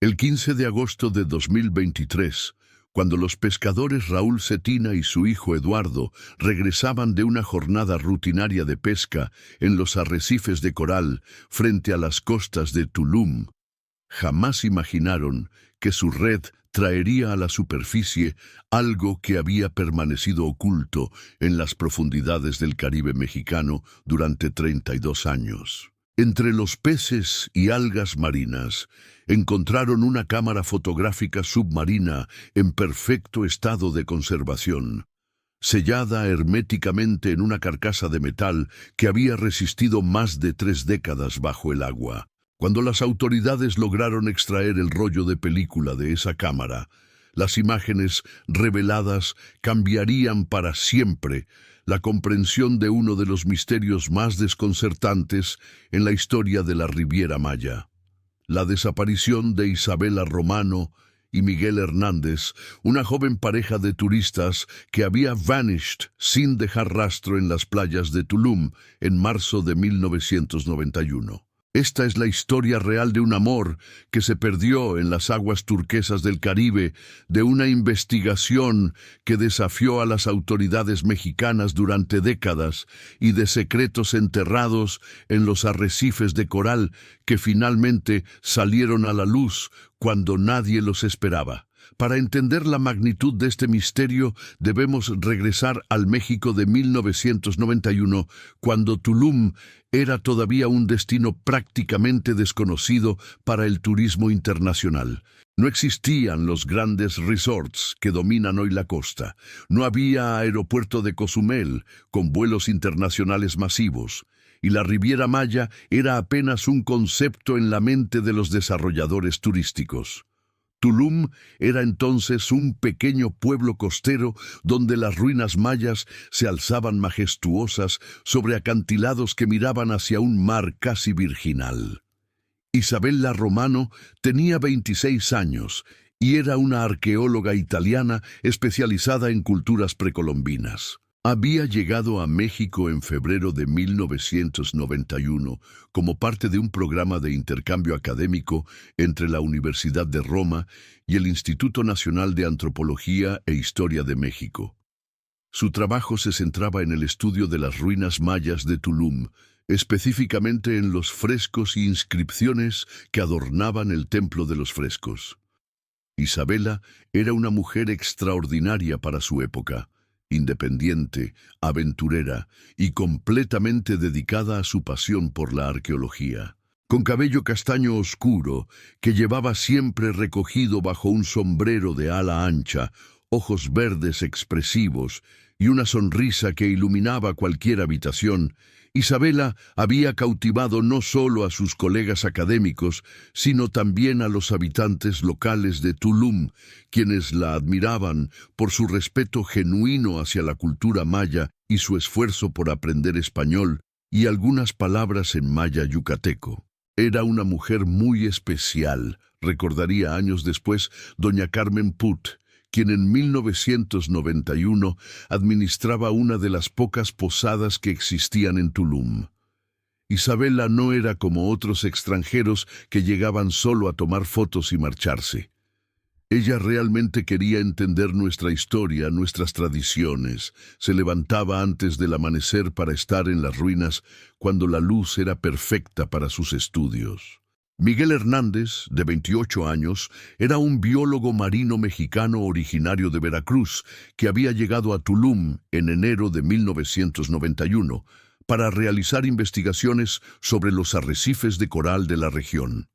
El 15 de agosto de 2023, cuando los pescadores Raúl Cetina y su hijo Eduardo regresaban de una jornada rutinaria de pesca en los arrecifes de coral frente a las costas de Tulum, jamás imaginaron que su red traería a la superficie algo que había permanecido oculto en las profundidades del Caribe mexicano durante 32 años. Entre los peces y algas marinas, encontraron una cámara fotográfica submarina en perfecto estado de conservación, sellada herméticamente en una carcasa de metal que había resistido más de 3 décadas bajo el agua. Cuando las autoridades lograron extraer el rollo de película de esa cámara, las imágenes reveladas cambiarían para siempre la comprensión de uno de los misterios más desconcertantes en la historia de la Riviera Maya: la desaparición de Isabela Romano y Miguel Hernández, una joven pareja de turistas que había vanished sin dejar rastro en las playas de Tulum en marzo de 1991. Esta es la historia real de un amor que se perdió en las aguas turquesas del Caribe, de una investigación que desafió a las autoridades mexicanas durante décadas y de secretos enterrados en los arrecifes de coral que finalmente salieron a la luz cuando nadie los esperaba. Para entender la magnitud de este misterio, debemos regresar al México de 1991, cuando Tulum era todavía un destino prácticamente desconocido para el turismo internacional. No existían los grandes resorts que dominan hoy la costa. No había aeropuerto de Cozumel con vuelos internacionales masivos. Y la Riviera Maya era apenas un concepto en la mente de los desarrolladores turísticos. Tulum era entonces un pequeño pueblo costero donde las ruinas mayas se alzaban majestuosas sobre acantilados que miraban hacia un mar casi virginal. Isabela Romano tenía 26 años y era una arqueóloga italiana especializada en culturas precolombinas. Había llegado a México en febrero de 1991 como parte de un programa de intercambio académico entre la Universidad de Roma y el Instituto Nacional de Antropología e Historia de México. Su trabajo se centraba en el estudio de las ruinas mayas de Tulum, específicamente en los frescos e inscripciones que adornaban el Templo de los Frescos. Isabela era una mujer extraordinaria para su época, independiente, aventurera y completamente dedicada a su pasión por la arqueología. Con cabello castaño oscuro, que llevaba siempre recogido bajo un sombrero de ala ancha, ojos verdes expresivos y una sonrisa que iluminaba cualquier habitación, Isabela había cautivado no solo a sus colegas académicos, sino también a los habitantes locales de Tulum, quienes la admiraban por su respeto genuino hacia la cultura maya y su esfuerzo por aprender español y algunas palabras en maya yucateco. Era una mujer muy especial, recordaría años después doña Carmen Put, quien en 1991 administraba una de las pocas posadas que existían en Tulum. Isabela no era como otros extranjeros que llegaban solo a tomar fotos y marcharse. Ella realmente quería entender nuestra historia, nuestras tradiciones. Se levantaba antes del amanecer para estar en las ruinas cuando la luz era perfecta para sus estudios. Miguel Hernández, de 28 años, era un biólogo marino mexicano originario de Veracruz que había llegado a Tulum en enero de 1991 para realizar investigaciones sobre los arrecifes de coral de la región.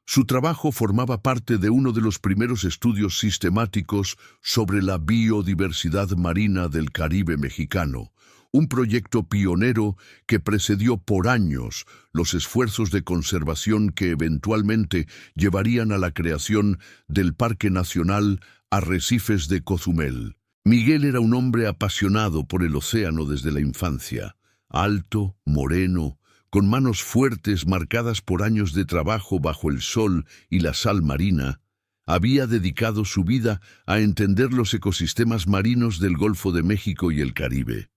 Su trabajo formaba parte de uno de los primeros estudios sistemáticos sobre la biodiversidad marina del Caribe mexicano, un proyecto pionero que precedió por años los esfuerzos de conservación que eventualmente llevarían a la creación del Parque Nacional Arrecifes de Cozumel. Miguel era un hombre apasionado por el océano desde la infancia, alto, moreno, con manos fuertes marcadas por años de trabajo bajo el sol y la sal marina. Había dedicado su vida a entender los ecosistemas marinos del Golfo de México y el Caribe.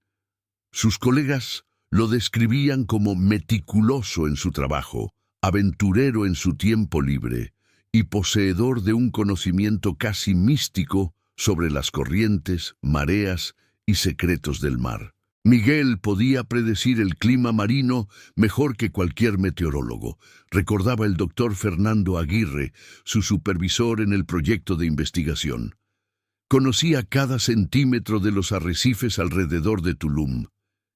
Sus colegas lo describían como meticuloso en su trabajo, aventurero en su tiempo libre y poseedor de un conocimiento casi místico sobre las corrientes, mareas y secretos del mar. Miguel podía predecir el clima marino mejor que cualquier meteorólogo, recordaba el doctor Fernando Aguirre, su supervisor en el proyecto de investigación. Conocía cada centímetro de los arrecifes alrededor de Tulum.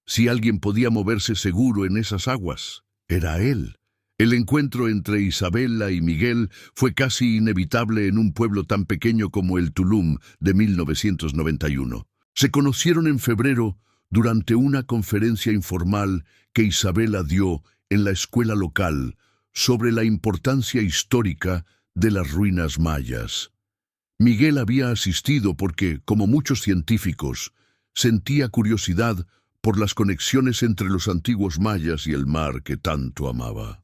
Si alguien podía moverse seguro en esas aguas, era él. El encuentro entre Isabela y Miguel fue casi inevitable en un pueblo tan pequeño como el Tulum de 1991. Se conocieron en febrero durante una conferencia informal que Isabela dio en la escuela local sobre la importancia histórica de las ruinas mayas. Miguel había asistido porque, como muchos científicos, sentía curiosidad por las conexiones entre los antiguos mayas y el mar que tanto amaba.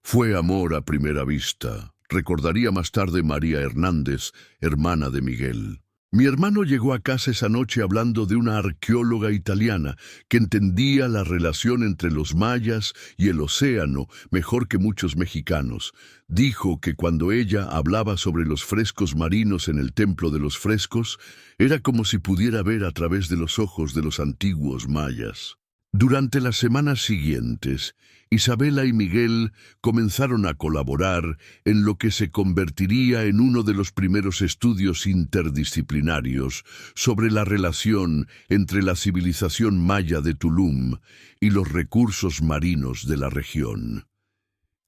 Fue amor a primera vista, recordaría más tarde María Hernández, hermana de Miguel. Mi hermano llegó a casa esa noche hablando de una arqueóloga italiana que entendía la relación entre los mayas y el océano mejor que muchos mexicanos. Dijo que cuando ella hablaba sobre los frescos marinos en el Templo de los Frescos, era como si pudiera ver a través de los ojos de los antiguos mayas. Durante las semanas siguientes, Isabela y Miguel comenzaron a colaborar en lo que se convertiría en uno de los primeros estudios interdisciplinarios sobre la relación entre la civilización maya de Tulum y los recursos marinos de la región.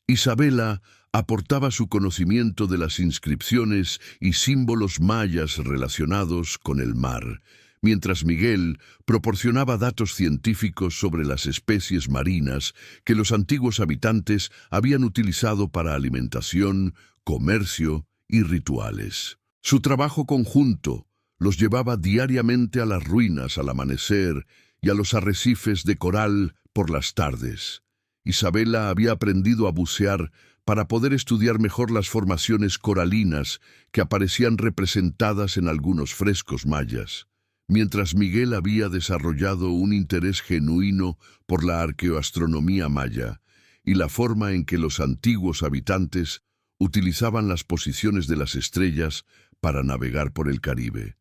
Isabela aportaba su conocimiento de las inscripciones y símbolos mayas relacionados con el mar, mientras Miguel proporcionaba datos científicos sobre las especies marinas que los antiguos habitantes habían utilizado para alimentación, comercio y rituales. Su trabajo conjunto los llevaba diariamente a las ruinas al amanecer y a los arrecifes de coral por las tardes. Isabela había aprendido a bucear para poder estudiar mejor las formaciones coralinas que aparecían representadas en algunos frescos mayas, mientras Miguel había desarrollado un interés genuino por la arqueoastronomía maya y la forma en que los antiguos habitantes utilizaban las posiciones de las estrellas para navegar por el Caribe.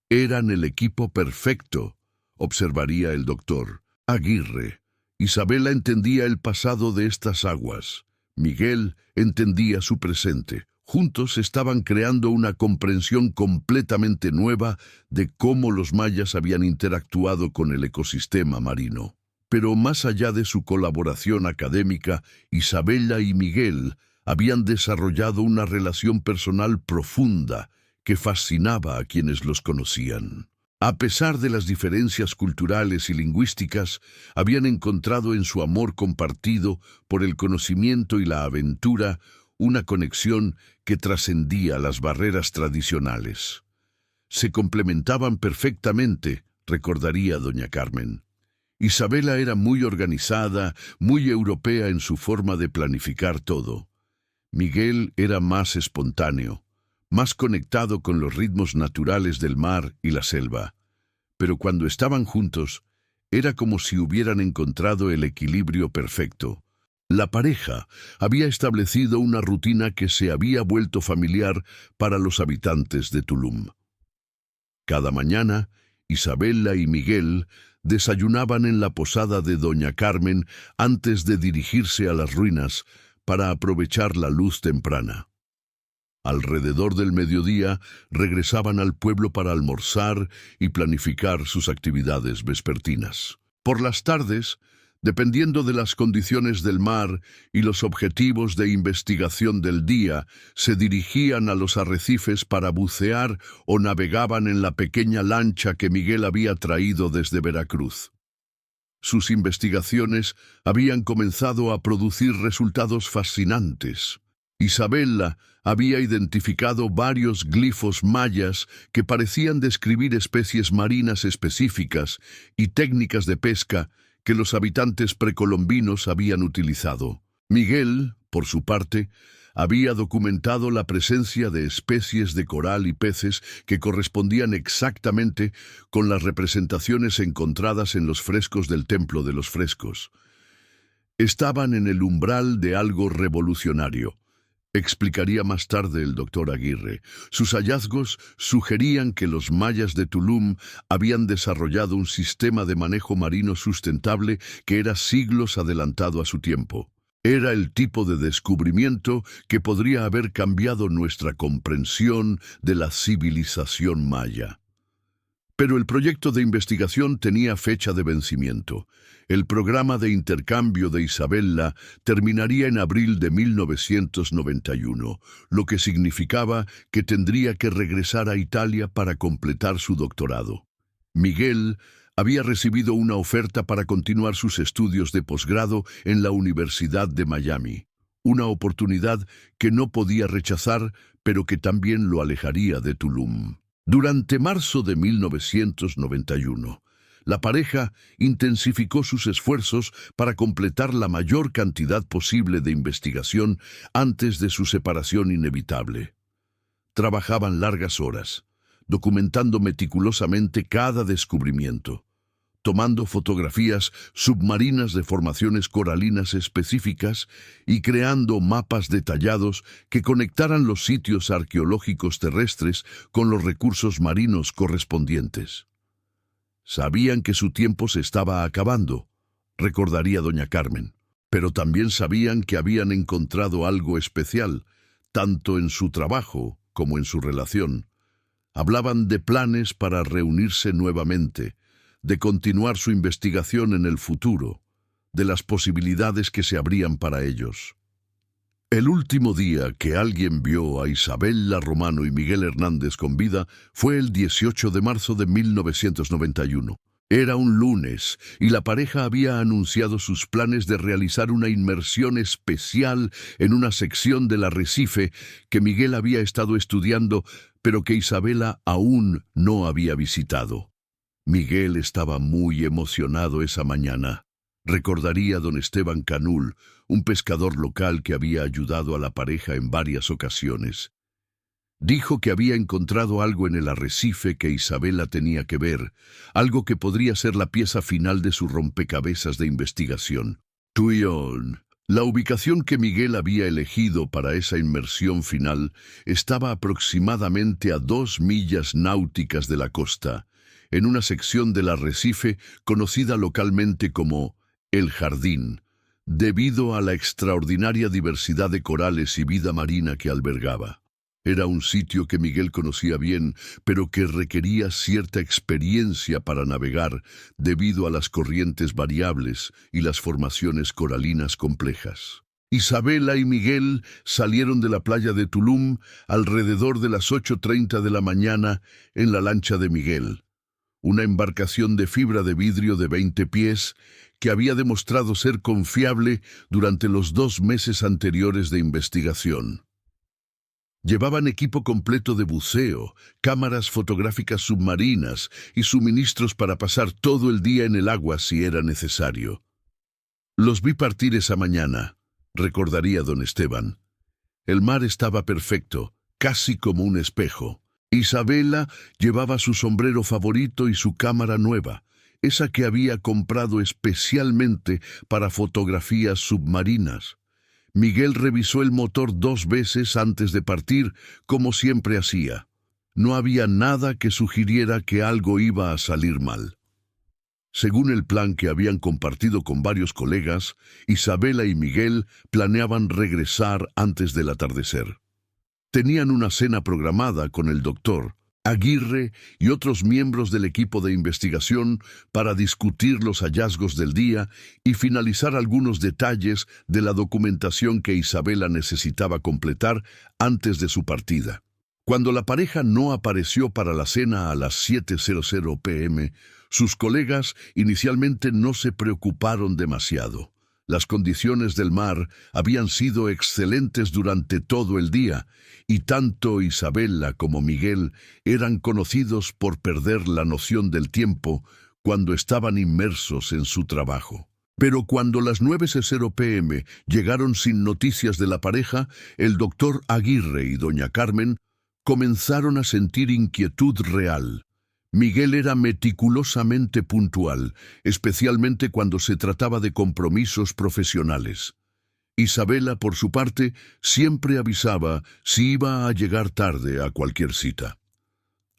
Eran el equipo perfecto, observaría el doctor Aguirre. Isabela entendía el pasado de estas aguas. Miguel entendía su presente. Juntos estaban creando una comprensión completamente nueva de cómo los mayas habían interactuado con el ecosistema marino. Pero más allá de su colaboración académica, Isabela y Miguel habían desarrollado una relación personal profunda que fascinaba a quienes los conocían. A pesar de las diferencias culturales y lingüísticas, habían encontrado en su amor compartido por el conocimiento y la aventura una conexión que trascendía las barreras tradicionales. Se complementaban perfectamente, recordaría doña Carmen. Isabela era muy organizada, muy europea en su forma de planificar todo. Miguel era más espontáneo, más conectado con los ritmos naturales del mar y la selva. Pero cuando estaban juntos, era como si hubieran encontrado el equilibrio perfecto. La pareja había establecido una rutina que se había vuelto familiar para los habitantes de Tulum. Cada mañana, Isabela y Miguel desayunaban en la posada de doña Carmen antes de dirigirse a las ruinas para aprovechar la luz temprana. Alrededor del mediodía regresaban al pueblo para almorzar y planificar sus actividades vespertinas. Por las tardes, dependiendo de las condiciones del mar y los objetivos de investigación del día, se dirigían a los arrecifes para bucear o navegaban en la pequeña lancha que Miguel había traído desde Veracruz. Sus investigaciones habían comenzado a producir resultados fascinantes. Isabela había identificado varios glifos mayas que parecían describir especies marinas específicas y técnicas de pesca que los habitantes precolombinos habían utilizado. Miguel, por su parte, había documentado la presencia de especies de coral y peces que correspondían exactamente con las representaciones encontradas en los frescos del Templo de los Frescos. Estaban en el umbral de algo revolucionario. Explicaría más tarde el doctor Aguirre. Sus hallazgos sugerían que los mayas de Tulum habían desarrollado un sistema de manejo marino sustentable que era siglos adelantado a su tiempo. Era el tipo de descubrimiento que podría haber cambiado nuestra comprensión de la civilización maya. Pero el proyecto de investigación tenía fecha de vencimiento. El programa de intercambio de Isabella terminaría en abril de 1991, lo que significaba que tendría que regresar a Italia para completar su doctorado. Miguel había recibido una oferta para continuar sus estudios de posgrado en la Universidad de Miami, una oportunidad que no podía rechazar, pero que también lo alejaría de Tulum. Durante marzo de 1991, la pareja intensificó sus esfuerzos para completar la mayor cantidad posible de investigación antes de su separación inevitable. Trabajaban largas horas, documentando meticulosamente cada descubrimiento, tomando fotografías submarinas de formaciones coralinas específicas y creando mapas detallados que conectaran los sitios arqueológicos terrestres con los recursos marinos correspondientes. Sabían que su tiempo se estaba acabando, recordaría doña Carmen, pero también sabían que habían encontrado algo especial, tanto en su trabajo como en su relación. Hablaban de planes para reunirse nuevamente, de continuar su investigación en el futuro, de las posibilidades que se abrían para ellos. El último día que alguien vio a Isabella Romano y Miguel Hernández con vida fue el 18 de marzo de 1991. Era un lunes y la pareja había anunciado sus planes de realizar una inmersión especial en una sección del arrecife que Miguel había estado estudiando, pero que Isabella aún no había visitado. Miguel estaba muy emocionado esa mañana. Recordaría a don Esteban Canul, un pescador local que había ayudado a la pareja en varias ocasiones. Dijo que había encontrado algo en el arrecife que Isabella tenía que ver, algo que podría ser la pieza final de su rompecabezas de investigación. Tuyón. La ubicación que Miguel había elegido para esa inmersión final estaba aproximadamente a 2 millas náuticas de la costa, en una sección del arrecife conocida localmente como El Jardín, debido a la extraordinaria diversidad de corales y vida marina que albergaba. Era un sitio que Miguel conocía bien, pero que requería cierta experiencia para navegar debido a las corrientes variables y las formaciones coralinas complejas. Isabella y Miguel salieron de la playa de Tulum alrededor de las 8:30 de la mañana en la lancha de Miguel, una embarcación de fibra de vidrio de 20 pies que había demostrado ser confiable durante los 2 meses anteriores de investigación. Llevaban equipo completo de buceo, cámaras fotográficas submarinas y suministros para pasar todo el día en el agua si era necesario. Los vi partir esa mañana, recordaría don Esteban. El mar estaba perfecto, casi como un espejo. Isabella llevaba su sombrero favorito y su cámara nueva, esa que había comprado especialmente para fotografías submarinas. Miguel revisó el motor 2 veces antes de partir, como siempre hacía. No había nada que sugiriera que algo iba a salir mal. Según el plan que habían compartido con varios colegas, Isabella y Miguel planeaban regresar antes del atardecer. Tenían una cena programada con el doctor Aguirre y otros miembros del equipo de investigación para discutir los hallazgos del día y finalizar algunos detalles de la documentación que Isabella necesitaba completar antes de su partida. Cuando la pareja no apareció para la cena a las 7:00 p.m., sus colegas inicialmente no se preocuparon demasiado. Las condiciones del mar habían sido excelentes durante todo el día, y tanto Isabella como Miguel eran conocidos por perder la noción del tiempo cuando estaban inmersos en su trabajo. Pero cuando las 9:00 p.m. llegaron sin noticias de la pareja, el doctor Aguirre y doña Carmen comenzaron a sentir inquietud real. Miguel era meticulosamente puntual, especialmente cuando se trataba de compromisos profesionales. Isabela, por su parte, siempre avisaba si iba a llegar tarde a cualquier cita.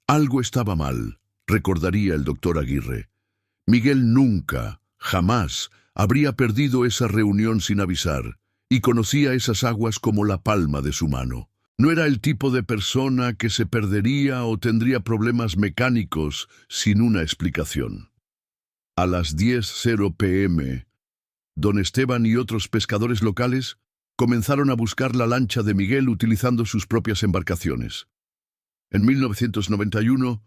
Algo estaba mal, recordaría el doctor Aguirre. Miguel nunca, jamás, habría perdido esa reunión sin avisar, y conocía esas aguas como la palma de su mano. No era el tipo de persona que se perdería o tendría problemas mecánicos sin una explicación. A las 10:00 p.m., don Esteban y otros pescadores locales comenzaron a buscar la lancha de Miguel utilizando sus propias embarcaciones. En 1991,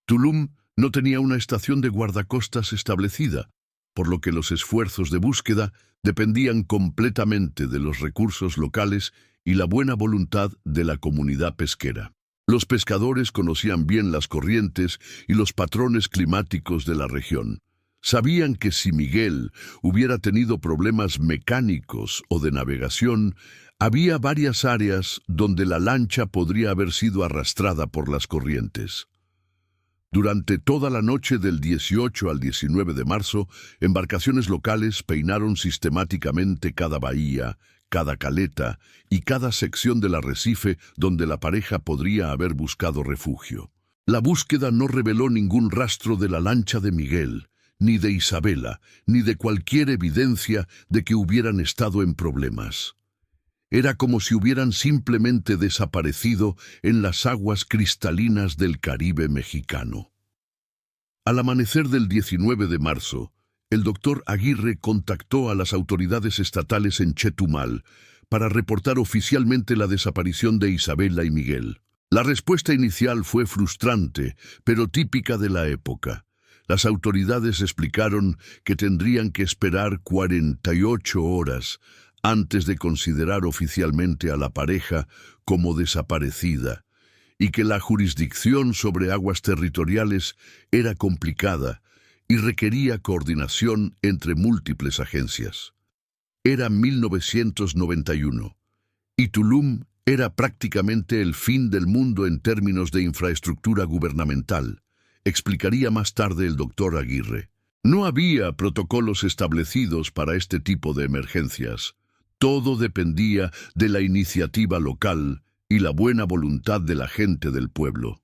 Tulum no tenía una estación de guardacostas establecida, por lo que los esfuerzos de búsqueda dependían completamente de los recursos locales y la buena voluntad de la comunidad pesquera. Los pescadores conocían bien las corrientes y los patrones climáticos de la región. Sabían que si Miguel hubiera tenido problemas mecánicos o de navegación, había varias áreas donde la lancha podría haber sido arrastrada por las corrientes. Durante toda la noche del 18 al 19 de marzo, embarcaciones locales peinaron sistemáticamente cada bahía, cada caleta y cada sección del arrecife donde la pareja podría haber buscado refugio. La búsqueda no reveló ningún rastro de la lancha de Miguel, ni de Isabela, ni de cualquier evidencia de que hubieran estado en problemas. Era como si hubieran simplemente desaparecido en las aguas cristalinas del Caribe mexicano. Al amanecer del 19 de marzo, el doctor Aguirre contactó a las autoridades estatales en Chetumal para reportar oficialmente la desaparición de Isabela y Miguel. La respuesta inicial fue frustrante, pero típica de la época. Las autoridades explicaron que tendrían que esperar 48 horas antes de considerar oficialmente a la pareja como desaparecida, y que la jurisdicción sobre aguas territoriales era complicada y requería coordinación entre múltiples agencias. Era 1991, y Tulum era prácticamente el fin del mundo en términos de infraestructura gubernamental, explicaría más tarde el doctor Aguirre. No había protocolos establecidos para este tipo de emergencias. Todo dependía de la iniciativa local y la buena voluntad de la gente del pueblo.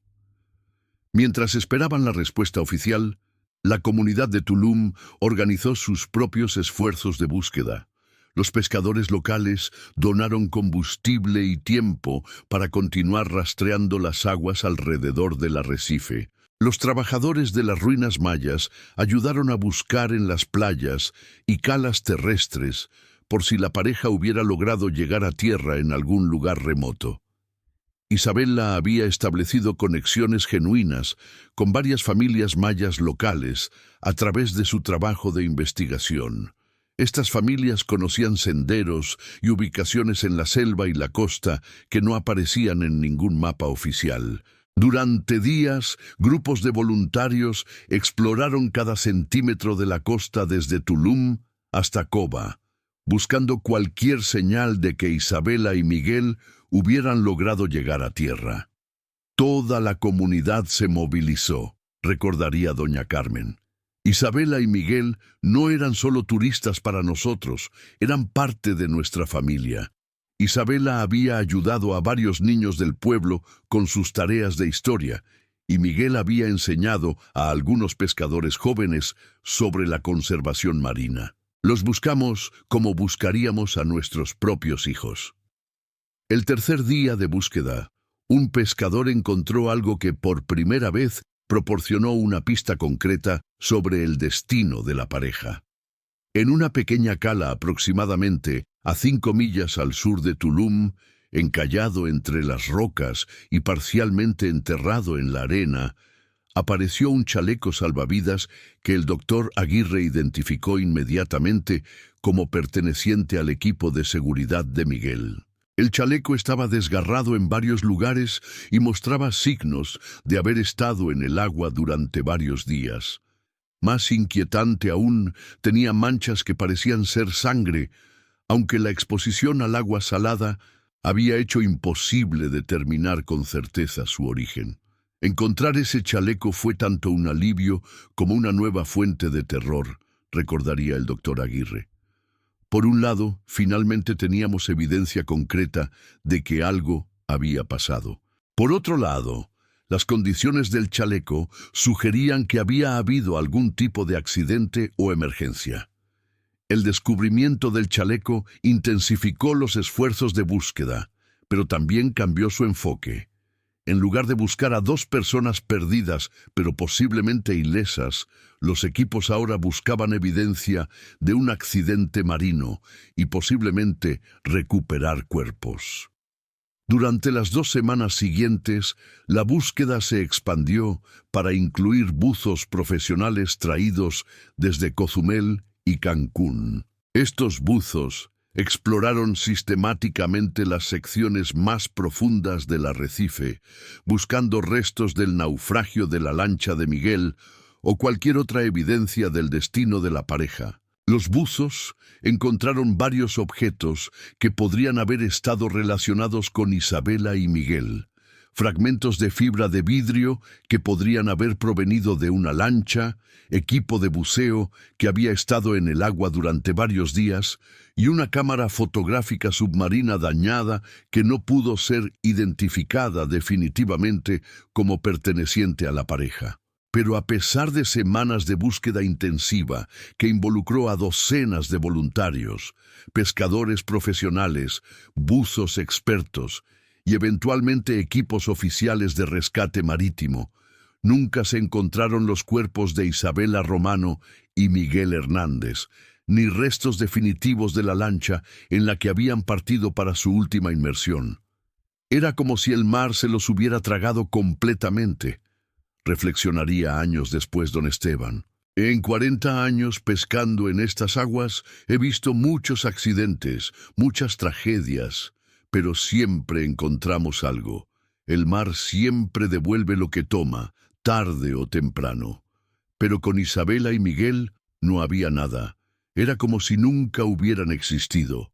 Mientras esperaban la respuesta oficial, la comunidad de Tulum organizó sus propios esfuerzos de búsqueda. Los pescadores locales donaron combustible y tiempo para continuar rastreando las aguas alrededor del arrecife. Los trabajadores de las ruinas mayas ayudaron a buscar en las playas y calas terrestres por si la pareja hubiera logrado llegar a tierra en algún lugar remoto. Isabela había establecido conexiones genuinas con varias familias mayas locales a través de su trabajo de investigación. Estas familias conocían senderos y ubicaciones en la selva y la costa que no aparecían en ningún mapa oficial. Durante días, grupos de voluntarios exploraron cada centímetro de la costa desde Tulum hasta Coba, buscando cualquier señal de que Isabela y Miguel hubieran logrado llegar a tierra. Toda la comunidad se movilizó, recordaría doña Carmen. Isabela y Miguel no eran solo turistas para nosotros, eran parte de nuestra familia. Isabela había ayudado a varios niños del pueblo con sus tareas de historia, y Miguel había enseñado a algunos pescadores jóvenes sobre la conservación marina. Los buscamos como buscaríamos a nuestros propios hijos. El tercer día de búsqueda, un pescador encontró algo que por primera vez proporcionó una pista concreta sobre el destino de la pareja. En una pequeña cala aproximadamente a 5 millas al sur de Tulum, encallado entre las rocas y parcialmente enterrado en la arena, apareció un chaleco salvavidas que el doctor Aguirre identificó inmediatamente como perteneciente al equipo de seguridad de Miguel. El chaleco estaba desgarrado en varios lugares y mostraba signos de haber estado en el agua durante varios días. Más inquietante aún, tenía manchas que parecían ser sangre, aunque la exposición al agua salada había hecho imposible determinar con certeza su origen. Encontrar ese chaleco fue tanto un alivio como una nueva fuente de terror, recordaría el doctor Aguirre. Por un lado, finalmente teníamos evidencia concreta de que algo había pasado. Por otro lado, las condiciones del chaleco sugerían que había habido algún tipo de accidente o emergencia. El descubrimiento del chaleco intensificó los esfuerzos de búsqueda, pero también cambió su enfoque. En lugar de buscar a dos personas perdidas, pero posiblemente ilesas, los equipos ahora buscaban evidencia de un accidente marino y posiblemente recuperar cuerpos. Durante las 2 semanas siguientes, la búsqueda se expandió para incluir buzos profesionales traídos desde Cozumel y Cancún. Estos buzos exploraron sistemáticamente las secciones más profundas del arrecife, buscando restos del naufragio de la lancha de Miguel o cualquier otra evidencia del destino de la pareja. Los buzos encontraron varios objetos que podrían haber estado relacionados con Isabela y Miguel. Fragmentos de fibra de vidrio que podrían haber provenido de una lancha, equipo de buceo que había estado en el agua durante varios días y una cámara fotográfica submarina dañada que no pudo ser identificada definitivamente como perteneciente a la pareja. Pero a pesar de semanas de búsqueda intensiva que involucró a docenas de voluntarios, pescadores profesionales, buzos expertos y eventualmente equipos oficiales de rescate marítimo, nunca se encontraron los cuerpos de Isabela Romano y Miguel Hernández, ni restos definitivos de la lancha en la que habían partido para su última inmersión. Era como si el mar se los hubiera tragado completamente. Reflexionaría años después don Esteban. En 40 años pescando en estas aguas he visto muchos accidentes, muchas tragedias, pero siempre encontramos algo. El mar siempre devuelve lo que toma, tarde o temprano. Pero con Isabela y Miguel no había nada. Era como si nunca hubieran existido.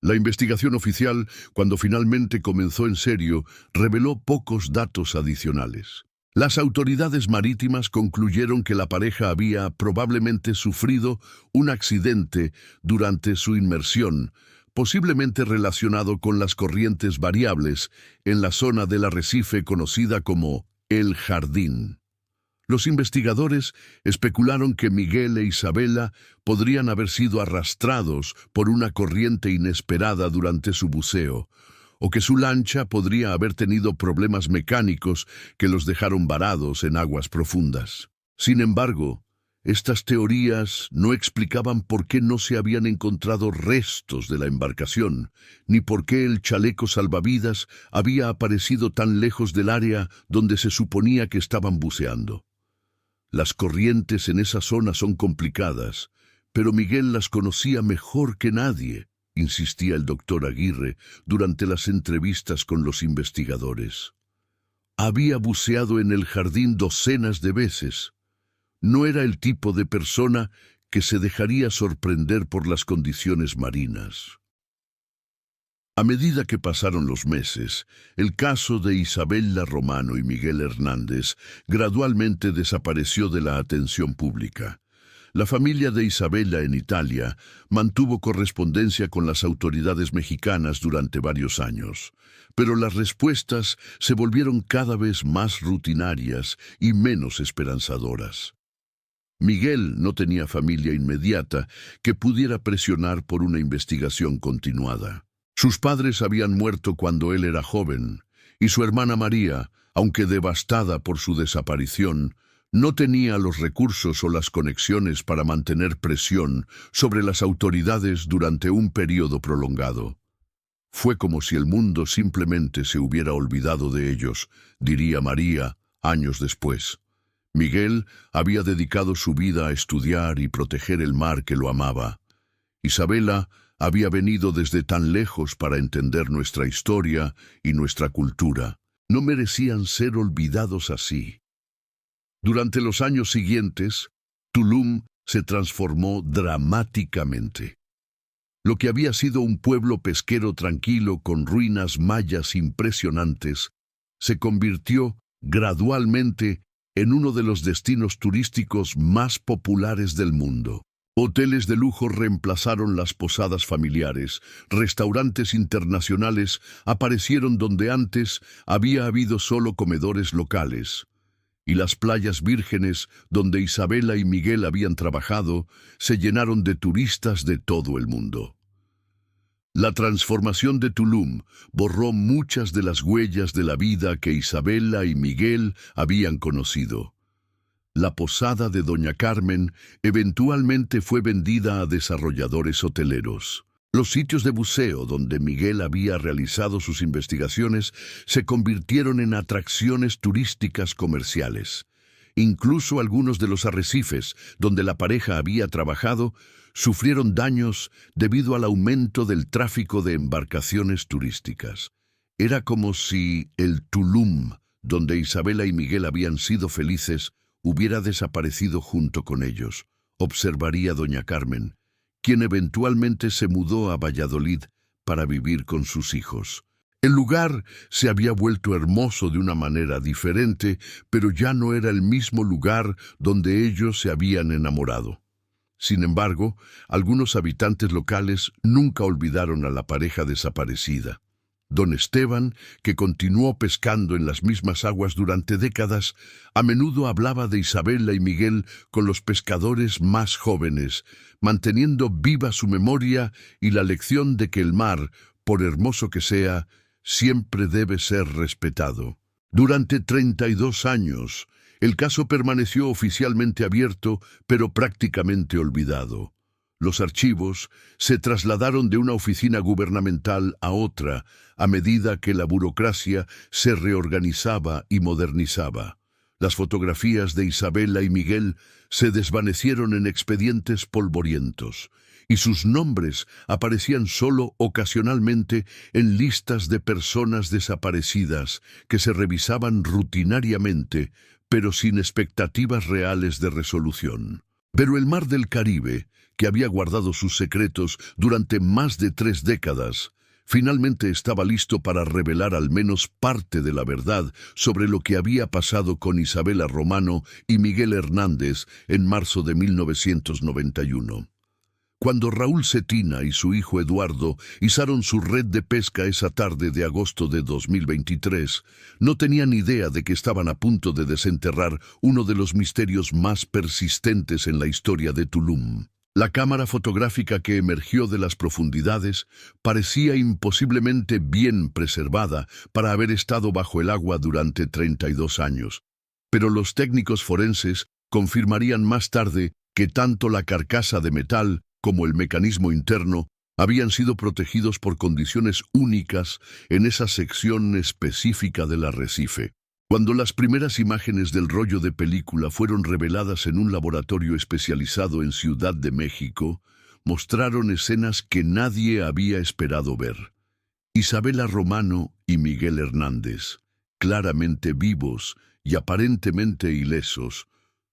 La investigación oficial, cuando finalmente comenzó en serio, reveló pocos datos adicionales. Las autoridades marítimas concluyeron que la pareja había probablemente sufrido un accidente durante su inmersión, posiblemente relacionado con las corrientes variables en la zona del arrecife conocida como El Jardín. Los investigadores especularon que Miguel e Isabela podrían haber sido arrastrados por una corriente inesperada durante su buceo, o que su lancha podría haber tenido problemas mecánicos que los dejaron varados en aguas profundas. Sin embargo, estas teorías no explicaban por qué no se habían encontrado restos de la embarcación, ni por qué el chaleco salvavidas había aparecido tan lejos del área donde se suponía que estaban buceando. Las corrientes en esa zona son complicadas, pero Miguel las conocía mejor que nadie, insistía el doctor Aguirre durante las entrevistas con los investigadores. Había buceado en el jardín docenas de veces. No era el tipo de persona que se dejaría sorprender por las condiciones marinas. A medida que pasaron los meses, el caso de Isabela Romano y Miguel Hernández gradualmente desapareció de la atención pública. La familia de Isabela en Italia mantuvo correspondencia con las autoridades mexicanas durante varios años, pero las respuestas se volvieron cada vez más rutinarias y menos esperanzadoras. Miguel no tenía familia inmediata que pudiera presionar por una investigación continuada. Sus padres habían muerto cuando él era joven, y su hermana María, aunque devastada por su desaparición, no tenía los recursos o las conexiones para mantener presión sobre las autoridades durante un periodo prolongado. Fue como si el mundo simplemente se hubiera olvidado de ellos, diría María años después. Miguel había dedicado su vida a estudiar y proteger el mar que lo amaba. Isabela había venido desde tan lejos para entender nuestra historia y nuestra cultura. No merecían ser olvidados así. Durante los años siguientes, Tulum se transformó dramáticamente. Lo que había sido un pueblo pesquero tranquilo con ruinas mayas impresionantes, se convirtió gradualmente en uno de los destinos turísticos más populares del mundo. Hoteles de lujo reemplazaron las posadas familiares, restaurantes internacionales aparecieron donde antes había habido solo comedores locales, y las playas vírgenes donde Isabela y Miguel habían trabajado se llenaron de turistas de todo el mundo. La transformación de Tulum borró muchas de las huellas de la vida que Isabela y Miguel habían conocido. La posada de Doña Carmen eventualmente fue vendida a desarrolladores hoteleros. Los sitios de buceo donde Miguel había realizado sus investigaciones se convirtieron en atracciones turísticas comerciales. Incluso algunos de los arrecifes donde la pareja había trabajado sufrieron daños debido al aumento del tráfico de embarcaciones turísticas. Era como si el Tulum, donde Isabela y Miguel habían sido felices, hubiera desaparecido junto con ellos, observaría doña Carmen, quien eventualmente se mudó a Valladolid para vivir con sus hijos. El lugar se había vuelto hermoso de una manera diferente, pero ya no era el mismo lugar donde ellos se habían enamorado. Sin embargo, algunos habitantes locales nunca olvidaron a la pareja desaparecida. Don Esteban, que continuó pescando en las mismas aguas durante décadas, a menudo hablaba de Isabela y Miguel con los pescadores más jóvenes, manteniendo viva su memoria y la lección de que el mar, por hermoso que sea, siempre debe ser respetado. Durante 32 años, el caso permaneció oficialmente abierto, pero prácticamente olvidado. Los archivos se trasladaron de una oficina gubernamental a otra a medida que la burocracia se reorganizaba y modernizaba. Las fotografías de Isabela y Miguel se desvanecieron en expedientes polvorientos, y sus nombres aparecían solo ocasionalmente en listas de personas desaparecidas que se revisaban rutinariamente, pero sin expectativas reales de resolución. Pero el mar del Caribe, que había guardado sus secretos durante más de 3 décadas, finalmente estaba listo para revelar al menos parte de la verdad sobre lo que había pasado con Isabela Romano y Miguel Hernández en marzo de 1991. Cuando Raúl Cetina y su hijo Eduardo izaron su red de pesca esa tarde de agosto de 2023, no tenían idea de que estaban a punto de desenterrar uno de los misterios más persistentes en la historia de Tulum. La cámara fotográfica que emergió de las profundidades parecía imposiblemente bien preservada para haber estado bajo el agua durante 32 años. Pero los técnicos forenses confirmarían más tarde que tanto la carcasa de metal como el mecanismo interno habían sido protegidos por condiciones únicas en esa sección específica del arrecife. Cuando las primeras imágenes del rollo de película fueron reveladas en un laboratorio especializado en Ciudad de México, mostraron escenas que nadie había esperado ver. Isabela Romano y Miguel Hernández, claramente vivos y aparentemente ilesos,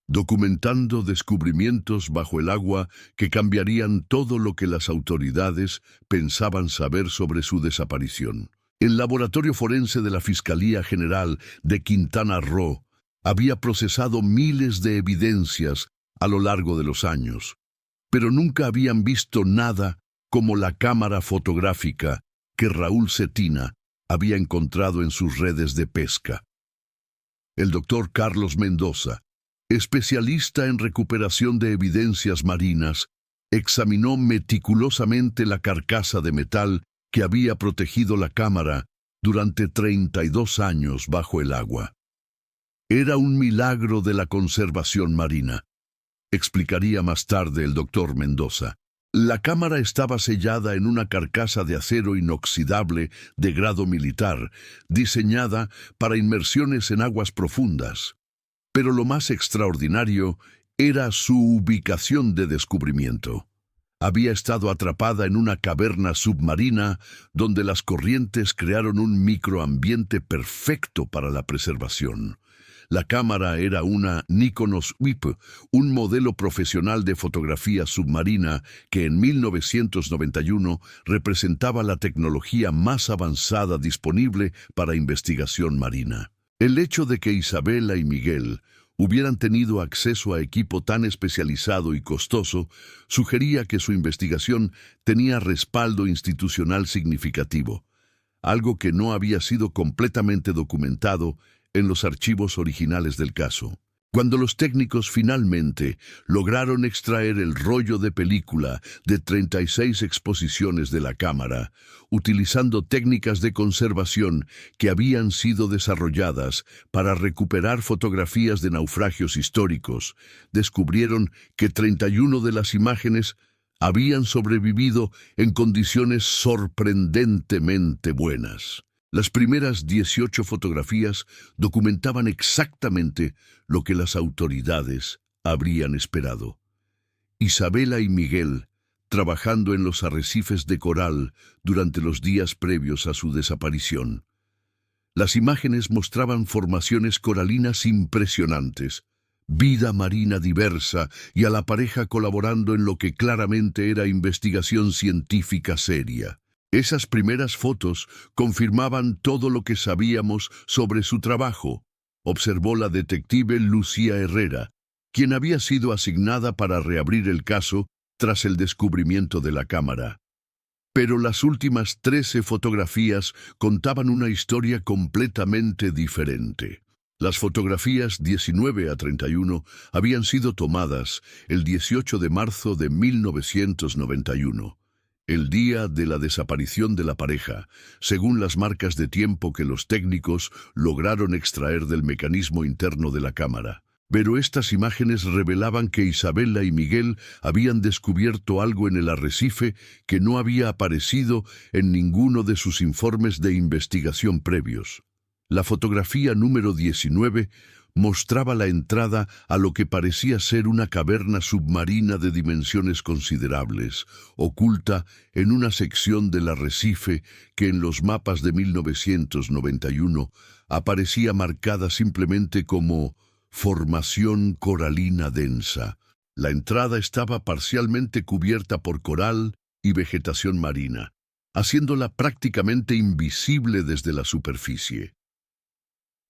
documentando descubrimientos bajo el agua que cambiarían todo lo que las autoridades pensaban saber sobre su desaparición. El laboratorio forense de la Fiscalía General de Quintana Roo había procesado miles de evidencias a lo largo de los años, pero nunca habían visto nada como la cámara fotográfica que Raúl Cetina había encontrado en sus redes de pesca. El doctor Carlos Mendoza, especialista en recuperación de evidencias marinas, examinó meticulosamente la carcasa de metal que había protegido la cámara durante 32 años bajo el agua. Era un milagro de la conservación marina, explicaría más tarde el doctor Mendoza. La cámara estaba sellada en una carcasa de acero inoxidable de grado militar, diseñada para inmersiones en aguas profundas. Pero lo más extraordinario era su ubicación de descubrimiento. Había estado atrapada en una caverna submarina donde las corrientes crearon un microambiente perfecto para la preservación. La cámara era una Nikon Sweep, un modelo profesional de fotografía submarina que en 1991 representaba la tecnología más avanzada disponible para investigación marina. El hecho de que Isabela y Miguel hubieran tenido acceso a equipo tan especializado y costoso, sugería que su investigación tenía respaldo institucional significativo, algo que no había sido completamente documentado en los archivos originales del caso. Cuando los técnicos finalmente lograron extraer el rollo de película de 36 exposiciones de la cámara, utilizando técnicas de conservación que habían sido desarrolladas para recuperar fotografías de naufragios históricos, descubrieron que 31 de las imágenes habían sobrevivido en condiciones sorprendentemente buenas. Las primeras 18 fotografías documentaban exactamente lo que las autoridades habrían esperado. Isabela y Miguel, trabajando en los arrecifes de coral durante los días previos a su desaparición. Las imágenes mostraban formaciones coralinas impresionantes, vida marina diversa y a la pareja colaborando en lo que claramente era investigación científica seria. Esas primeras fotos confirmaban todo lo que sabíamos sobre su trabajo, observó la detective Lucía Herrera, quien había sido asignada para reabrir el caso tras el descubrimiento de la cámara. Pero las últimas 13 fotografías contaban una historia completamente diferente. Las fotografías 19 a 31 habían sido tomadas el 18 de marzo de 1991. El día de la desaparición de la pareja, según las marcas de tiempo que los técnicos lograron extraer del mecanismo interno de la cámara. Pero estas imágenes revelaban que Isabela y Miguel habían descubierto algo en el arrecife que no había aparecido en ninguno de sus informes de investigación previos. La fotografía número 19 mostraba la entrada a lo que parecía ser una caverna submarina de dimensiones considerables, oculta en una sección del arrecife que en los mapas de 1991 aparecía marcada simplemente como formación coralina densa. La entrada estaba parcialmente cubierta por coral y vegetación marina, haciéndola prácticamente invisible desde la superficie.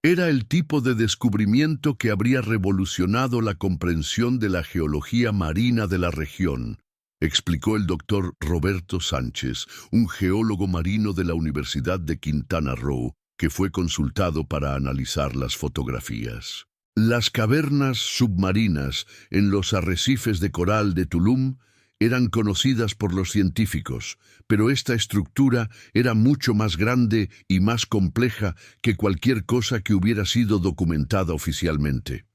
Era el tipo de descubrimiento que habría revolucionado la comprensión de la geología marina de la región, explicó el doctor Roberto Sánchez, un geólogo marino de la Universidad de Quintana Roo, que fue consultado para analizar las fotografías. Las cavernas submarinas en los arrecifes de coral de Tulum eran conocidas por los científicos, pero esta estructura era mucho más grande y más compleja que cualquier cosa que hubiera sido documentada oficialmente.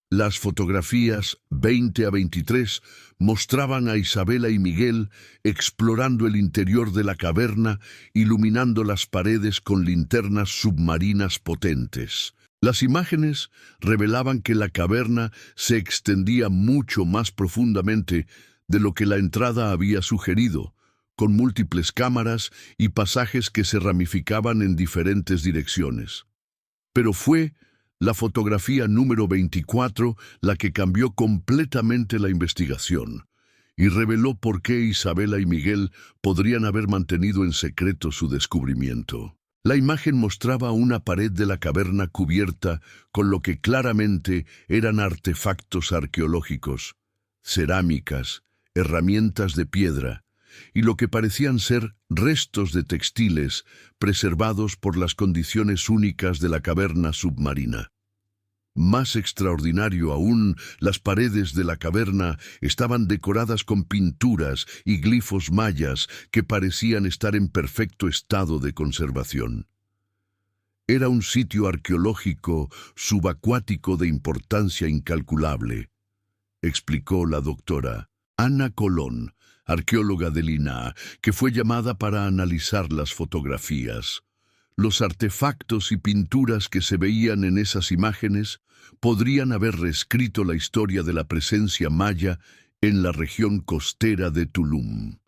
Las fotografías 20 a 23 mostraban a Isabela y Miguel explorando el interior de la caverna, iluminando las paredes con linternas submarinas potentes. Las imágenes revelaban que la caverna se extendía mucho más profundamente de lo que la entrada había sugerido, con múltiples cámaras y pasajes que se ramificaban en diferentes direcciones. Pero fue la fotografía número 24 la que cambió completamente la investigación y reveló por qué Isabela y Miguel podrían haber mantenido en secreto su descubrimiento. La imagen mostraba una pared de la caverna cubierta con lo que claramente eran artefactos arqueológicos, cerámicas, herramientas de piedra y lo que parecían ser restos de textiles preservados por las condiciones únicas de la caverna submarina. Más extraordinario aún, las paredes de la caverna estaban decoradas con pinturas y glifos mayas que parecían estar en perfecto estado de conservación. Era un sitio arqueológico subacuático de importancia incalculable, explicó la doctora Ana Colón, arqueóloga del INAH, que fue llamada para analizar las fotografías. Los artefactos y pinturas que se veían en esas imágenes podrían haber reescrito la historia de la presencia maya en la región costera de Tulum.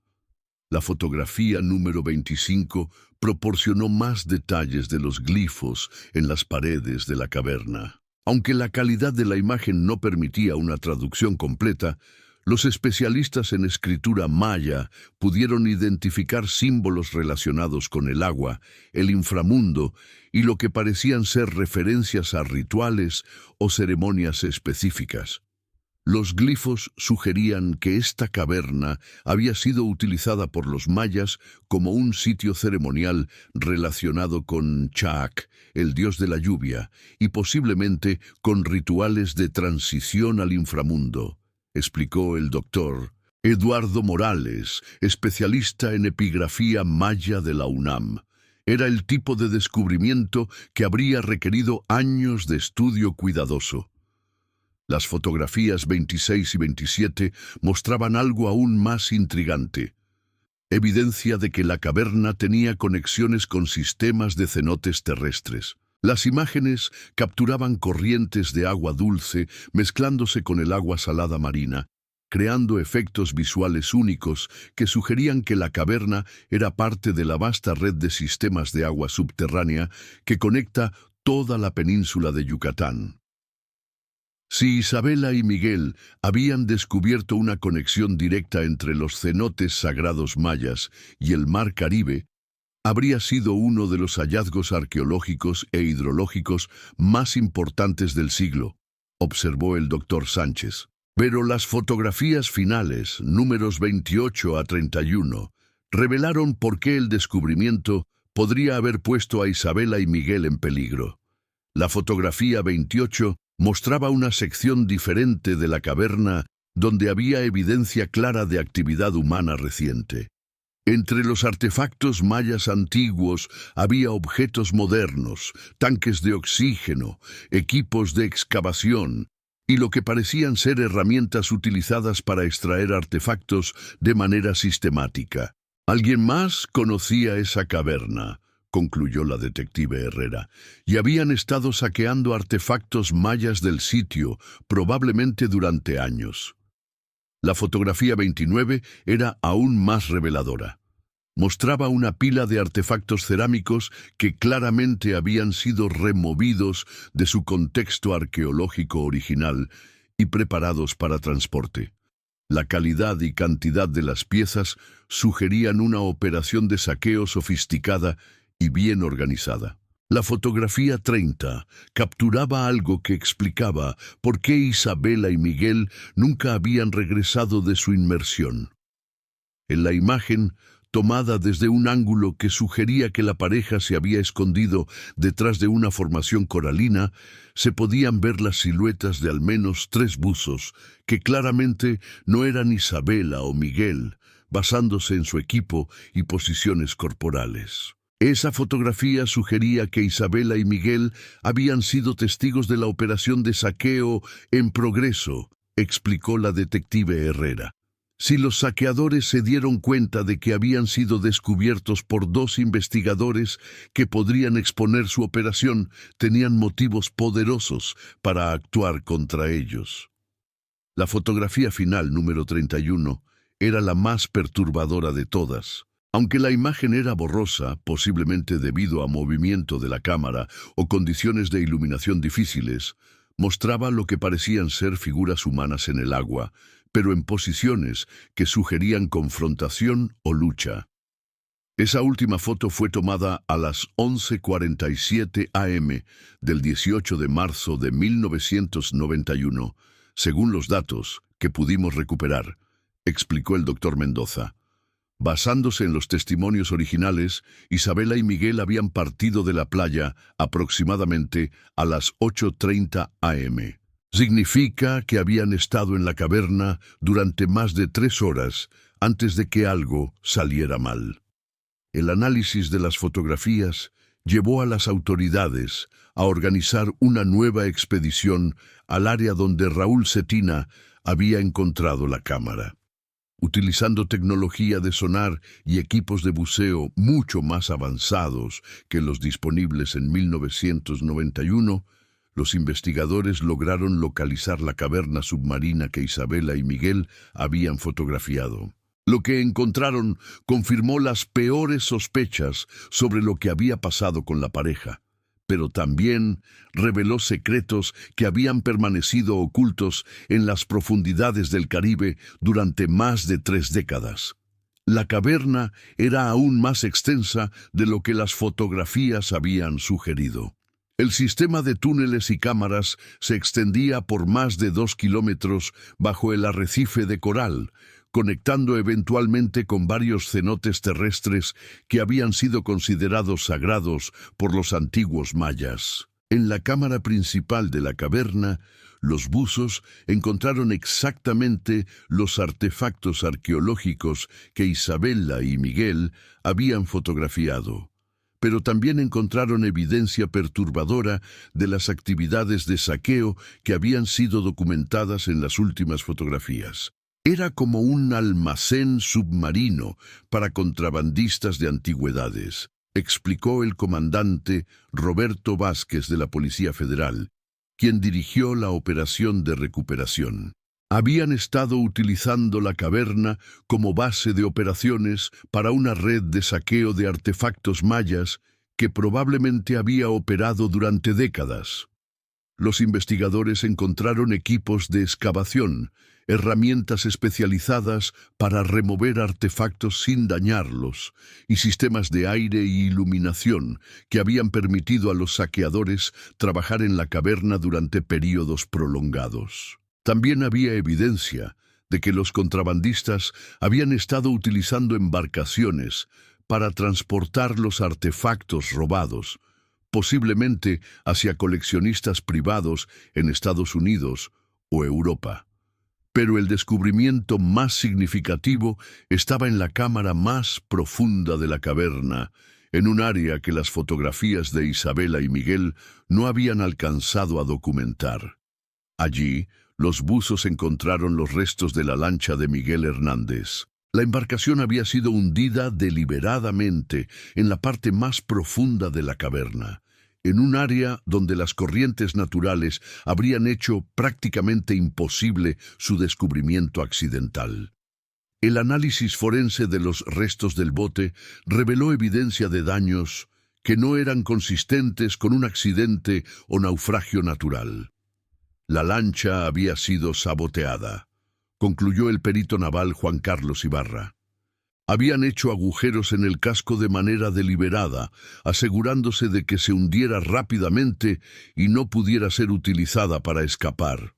La fotografía número 25 proporcionó más detalles de los glifos en las paredes de la caverna. Aunque la calidad de la imagen no permitía una traducción completa, Los especialistas en escritura maya pudieron identificar símbolos relacionados con el agua, el inframundo y lo que parecían ser referencias a rituales o ceremonias específicas. Los glifos sugerían que esta caverna había sido utilizada por los mayas como un sitio ceremonial relacionado con Chac, el dios de la lluvia, y posiblemente con rituales de transición al inframundo, explicó el doctor Eduardo Morales, especialista en epigrafía maya de la UNAM. Era el tipo de descubrimiento que habría requerido años de estudio cuidadoso. Las fotografías 26 y 27 mostraban algo aún más intrigante. Evidencia de que la caverna tenía conexiones con sistemas de cenotes terrestres. Las imágenes capturaban corrientes de agua dulce mezclándose con el agua salada marina, creando efectos visuales únicos que sugerían que la caverna era parte de la vasta red de sistemas de agua subterránea que conecta toda la península de Yucatán. Si Isabela y Miguel habían descubierto una conexión directa entre los cenotes sagrados mayas y el mar Caribe, habría sido uno de los hallazgos arqueológicos e hidrológicos más importantes del siglo, observó el doctor Sánchez. Pero las fotografías finales, números 28 a 31, revelaron por qué el descubrimiento podría haber puesto a Isabela y Miguel en peligro. La fotografía 28 mostraba una sección diferente de la caverna donde había evidencia clara de actividad humana reciente. Entre los artefactos mayas antiguos había objetos modernos, tanques de oxígeno, equipos de excavación y lo que parecían ser herramientas utilizadas para extraer artefactos de manera sistemática. ¿Alguien más conocía esa caverna?, concluyó la detective Herrera, y habían estado saqueando artefactos mayas del sitio, probablemente durante años. La fotografía 29 era aún más reveladora. Mostraba una pila de artefactos cerámicos que claramente habían sido removidos de su contexto arqueológico original y preparados para transporte. La calidad y cantidad de las piezas sugerían una operación de saqueo sofisticada y bien organizada. La fotografía 30 capturaba algo que explicaba por qué Isabela y Miguel nunca habían regresado de su inmersión. En la imagen, tomada desde un ángulo que sugería que la pareja se había escondido detrás de una formación coralina, se podían ver las siluetas de al menos 3 buzos, que claramente no eran Isabela o Miguel, basándose en su equipo y posiciones corporales. Esa fotografía sugería que Isabela y Miguel habían sido testigos de la operación de saqueo en progreso, explicó la detective Herrera. Si los saqueadores se dieron cuenta de que habían sido descubiertos por 2 investigadores que podrían exponer su operación, tenían motivos poderosos para actuar contra ellos. La fotografía final, número 31, era la más perturbadora de todas. Aunque la imagen era borrosa, posiblemente debido a movimiento de la cámara o condiciones de iluminación difíciles, mostraba lo que parecían ser figuras humanas en el agua, pero en posiciones que sugerían confrontación o lucha. Esa última foto fue tomada a las 11:47 am del 18 de marzo de 1991, según los datos que pudimos recuperar, explicó el doctor Mendoza. Basándose en los testimonios originales, Isabela y Miguel habían partido de la playa aproximadamente a las 8:30 am. Significa que habían estado en la caverna durante más de 3 horas antes de que algo saliera mal. El análisis de las fotografías llevó a las autoridades a organizar una nueva expedición al área donde Raúl Cetina había encontrado la cámara. Utilizando tecnología de sonar y equipos de buceo mucho más avanzados que los disponibles en 1991, los investigadores lograron localizar la caverna submarina que Isabela y Miguel habían fotografiado. Lo que encontraron confirmó las peores sospechas sobre lo que había pasado con la pareja, pero también reveló secretos que habían permanecido ocultos en las profundidades del Caribe durante más de 3 décadas. La caverna era aún más extensa de lo que las fotografías habían sugerido. El sistema de túneles y cámaras se extendía por más de 2 kilómetros bajo el arrecife de coral, conectando eventualmente con varios cenotes terrestres que habían sido considerados sagrados por los antiguos mayas. En la cámara principal de la caverna, los buzos encontraron exactamente los artefactos arqueológicos que Isabella y Miguel habían fotografiado. Pero también encontraron evidencia perturbadora de las actividades de saqueo que habían sido documentadas en las últimas fotografías. Era como un almacén submarino para contrabandistas de antigüedades, explicó el comandante Roberto Vázquez de la Policía Federal, quien dirigió la operación de recuperación. Habían estado utilizando la caverna como base de operaciones para una red de saqueo de artefactos mayas que probablemente había operado durante décadas. Los investigadores encontraron equipos de excavación, herramientas especializadas para remover artefactos sin dañarlos, y sistemas de aire e iluminación que habían permitido a los saqueadores trabajar en la caverna durante períodos prolongados. También había evidencia de que los contrabandistas habían estado utilizando embarcaciones para transportar los artefactos robados, posiblemente hacia coleccionistas privados en Estados Unidos o Europa. Pero el descubrimiento más significativo estaba en la cámara más profunda de la caverna, en un área que las fotografías de Isabella y Miguel no habían alcanzado a documentar. Allí, los buzos encontraron los restos de la lancha de Miguel Hernández. La embarcación había sido hundida deliberadamente en la parte más profunda de la caverna, en un área donde las corrientes naturales habrían hecho prácticamente imposible su descubrimiento accidental. El análisis forense de los restos del bote reveló evidencia de daños que no eran consistentes con un accidente o naufragio natural. La lancha había sido saboteada, concluyó el perito naval Juan Carlos Ibarra. Habían hecho agujeros en el casco de manera deliberada, asegurándose de que se hundiera rápidamente y no pudiera ser utilizada para escapar.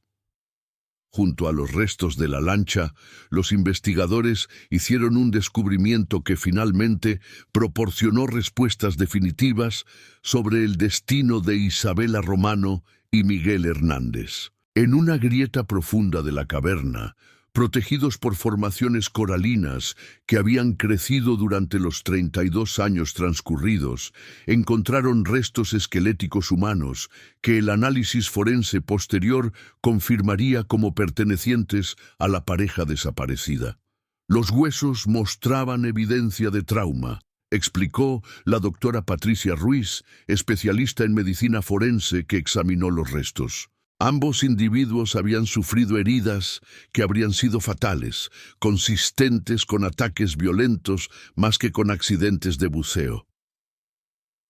Junto a los restos de la lancha, los investigadores hicieron un descubrimiento que finalmente proporcionó respuestas definitivas sobre el destino de Isabella Romano y Miguel Hernández. En una grieta profunda de la caverna, protegidos por formaciones coralinas que habían crecido durante los 32 años transcurridos, encontraron restos esqueléticos humanos que el análisis forense posterior confirmaría como pertenecientes a la pareja desaparecida. Los huesos mostraban evidencia de trauma, explicó la doctora Patricia Ruiz, especialista en medicina forense que examinó los restos. Ambos individuos habían sufrido heridas que habrían sido fatales, consistentes con ataques violentos más que con accidentes de buceo.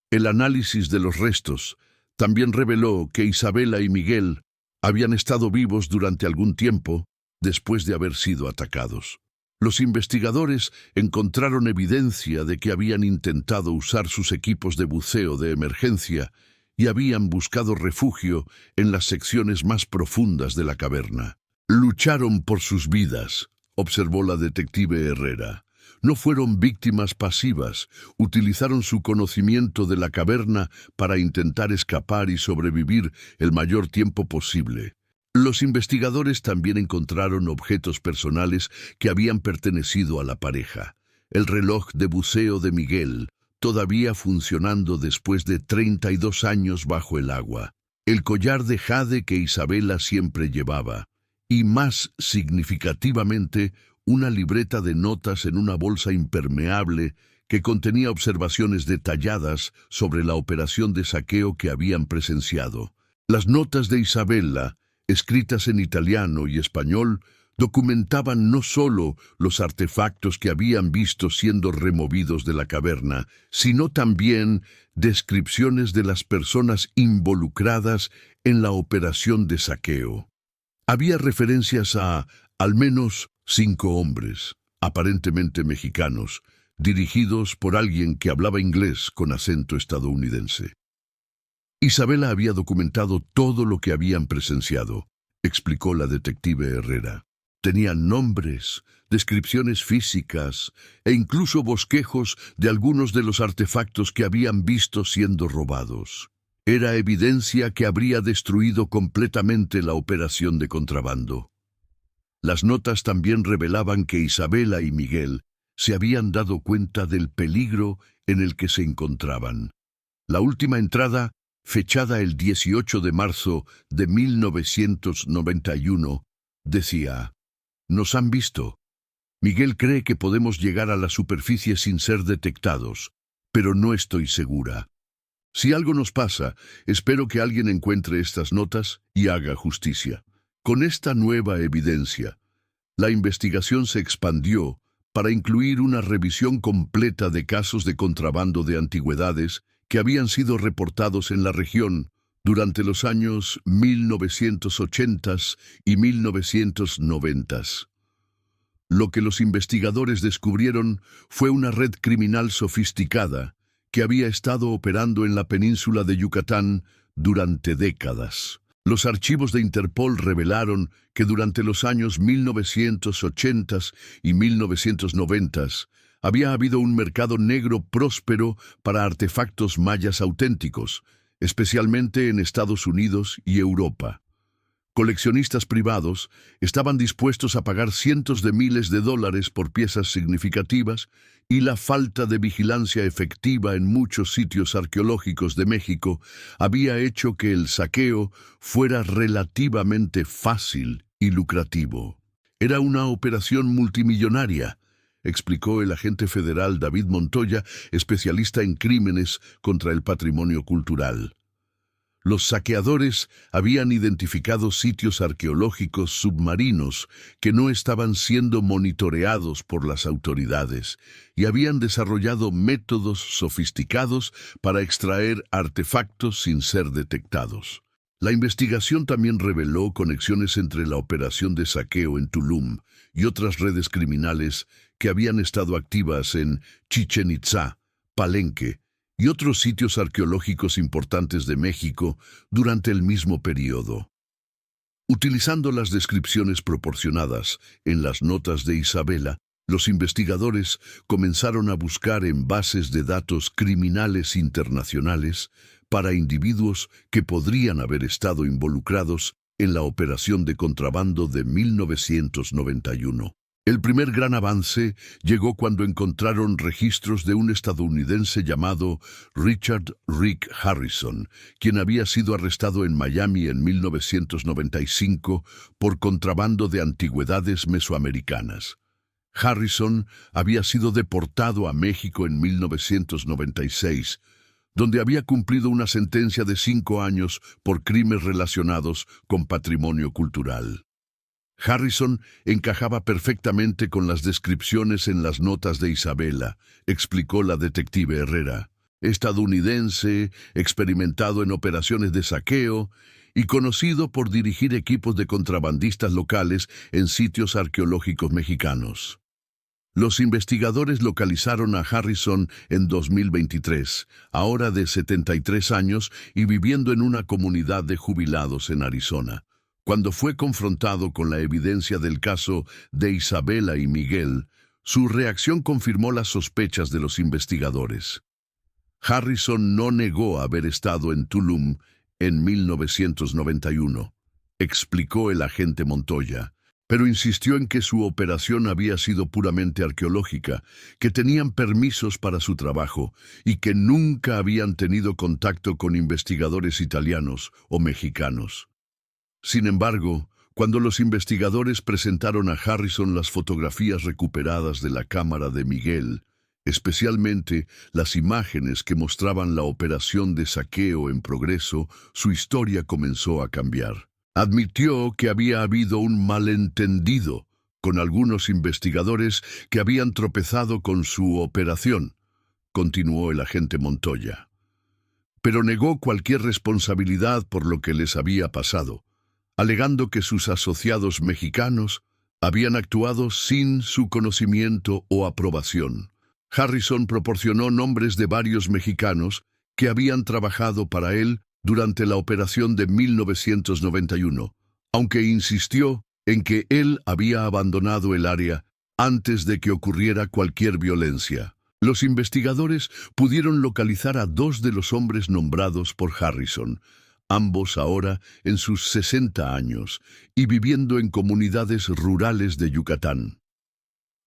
El análisis de los restos también reveló que Isabella y Miguel habían estado vivos durante algún tiempo después de haber sido atacados. Los investigadores encontraron evidencia de que habían intentado usar sus equipos de buceo de emergencia y habían buscado refugio en las secciones más profundas de la caverna. Lucharon por sus vidas, observó la detective Herrera. No fueron víctimas pasivas, utilizaron su conocimiento de la caverna para intentar escapar y sobrevivir el mayor tiempo posible. Los investigadores también encontraron objetos personales que habían pertenecido a la pareja. El reloj de buceo de Miguel, todavía funcionando después de 32 años bajo el agua. El collar de jade que Isabella siempre llevaba. Y más significativamente, una libreta de notas en una bolsa impermeable que contenía observaciones detalladas sobre la operación de saqueo que habían presenciado. Las notas de Isabella, escritas en italiano y español, Documentaban no solo los artefactos que habían visto siendo removidos de la caverna, sino también descripciones de las personas involucradas en la operación de saqueo. Había referencias a al menos 5 hombres, aparentemente mexicanos, dirigidos por alguien que hablaba inglés con acento estadounidense. Isabela había documentado todo lo que habían presenciado, explicó la detective Herrera. Tenían nombres, descripciones físicas e incluso bosquejos de algunos de los artefactos que habían visto siendo robados. Era evidencia que habría destruido completamente la operación de contrabando. Las notas también revelaban que Isabela y Miguel se habían dado cuenta del peligro en el que se encontraban. La última entrada, fechada el 18 de marzo de 1991, decía: «Nos han visto. Miguel cree que podemos llegar a la superficie sin ser detectados, pero no estoy segura. Si algo nos pasa, espero que alguien encuentre estas notas y haga justicia». Con esta nueva evidencia, la investigación se expandió para incluir una revisión completa de casos de contrabando de antigüedades que habían sido reportados en la región durante los años 1980 y 1990. Lo que los investigadores descubrieron fue una red criminal sofisticada que había estado operando en la península de Yucatán durante décadas. Los archivos de Interpol revelaron que durante los años 1980 y 1990 había habido un mercado negro próspero para artefactos mayas auténticos, especialmente en Estados Unidos y Europa. Coleccionistas privados estaban dispuestos a pagar cientos de miles de dólares por piezas significativas, y la falta de vigilancia efectiva en muchos sitios arqueológicos de México había hecho que el saqueo fuera relativamente fácil y lucrativo. Era una operación multimillonaria, explicó el agente federal David Montoya, especialista en crímenes contra el patrimonio cultural. Los saqueadores habían identificado sitios arqueológicos submarinos que no estaban siendo monitoreados por las autoridades y habían desarrollado métodos sofisticados para extraer artefactos sin ser detectados. La investigación también reveló conexiones entre la operación de saqueo en Tulum y otras redes criminales que habían estado activas en Chichén Itzá, Palenque y otros sitios arqueológicos importantes de México durante el mismo periodo. Utilizando las descripciones proporcionadas en las notas de Isabela, los investigadores comenzaron a buscar en bases de datos criminales internacionales para individuos que podrían haber estado involucrados en la operación de contrabando de 1991. El primer gran avance llegó cuando encontraron registros de un estadounidense llamado Richard Rick Harrison, quien había sido arrestado en Miami en 1995 por contrabando de antigüedades mesoamericanas. Harrison había sido deportado a México en 1996, donde había cumplido una sentencia de 5 años por crímenes relacionados con patrimonio cultural. Harrison encajaba perfectamente con las descripciones en las notas de Isabela, explicó la detective Herrera. Estadounidense, experimentado en operaciones de saqueo y conocido por dirigir equipos de contrabandistas locales en sitios arqueológicos mexicanos. Los investigadores localizaron a Harrison en 2023, ahora de 73 años y viviendo en una comunidad de jubilados en Arizona. Cuando fue confrontado con la evidencia del caso de Isabela y Miguel, su reacción confirmó las sospechas de los investigadores. Harrison no negó haber estado en Tulum en 1991, explicó el agente Montoya, pero insistió en que su operación había sido puramente arqueológica, que tenían permisos para su trabajo y que nunca habían tenido contacto con investigadores italianos o mexicanos. Sin embargo, cuando los investigadores presentaron a Harrison las fotografías recuperadas de la cámara de Miguel, especialmente las imágenes que mostraban la operación de saqueo en progreso, su historia comenzó a cambiar. Admitió que había habido un malentendido con algunos investigadores que habían tropezado con su operación, continuó el agente Montoya. Pero negó cualquier responsabilidad por lo que les había pasado, alegando que sus asociados mexicanos habían actuado sin su conocimiento o aprobación. Harrison proporcionó nombres de varios mexicanos que habían trabajado para él durante la operación de 1991, aunque insistió en que él había abandonado el área antes de que ocurriera cualquier violencia. Los investigadores pudieron localizar a 2 de los hombres nombrados por Harrison, ambos ahora en sus 60 años y viviendo en comunidades rurales de Yucatán.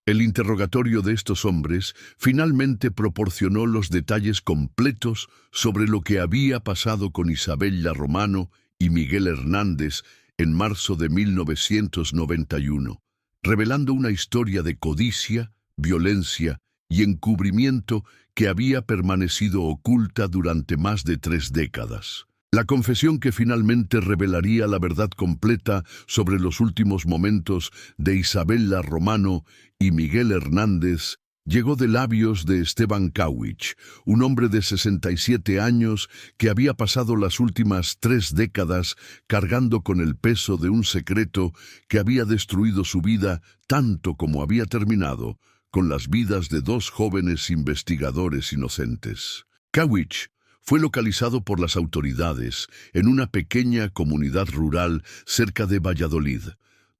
El interrogatorio de estos hombres finalmente proporcionó los detalles completos sobre lo que había pasado con Isabella Romano y Miguel Hernández en marzo de 1991, revelando una historia de codicia, violencia y encubrimiento que había permanecido oculta durante más de 3 décadas. La confesión que finalmente revelaría la verdad completa sobre los últimos momentos de Isabella Romano y Miguel Hernández llegó de labios de Esteban Kawich, un hombre de 67 años que había pasado las últimas 3 décadas cargando con el peso de un secreto que había destruido su vida tanto como había terminado con las vidas de 2 jóvenes investigadores inocentes. Kawich fue localizado por las autoridades en una pequeña comunidad rural cerca de Valladolid,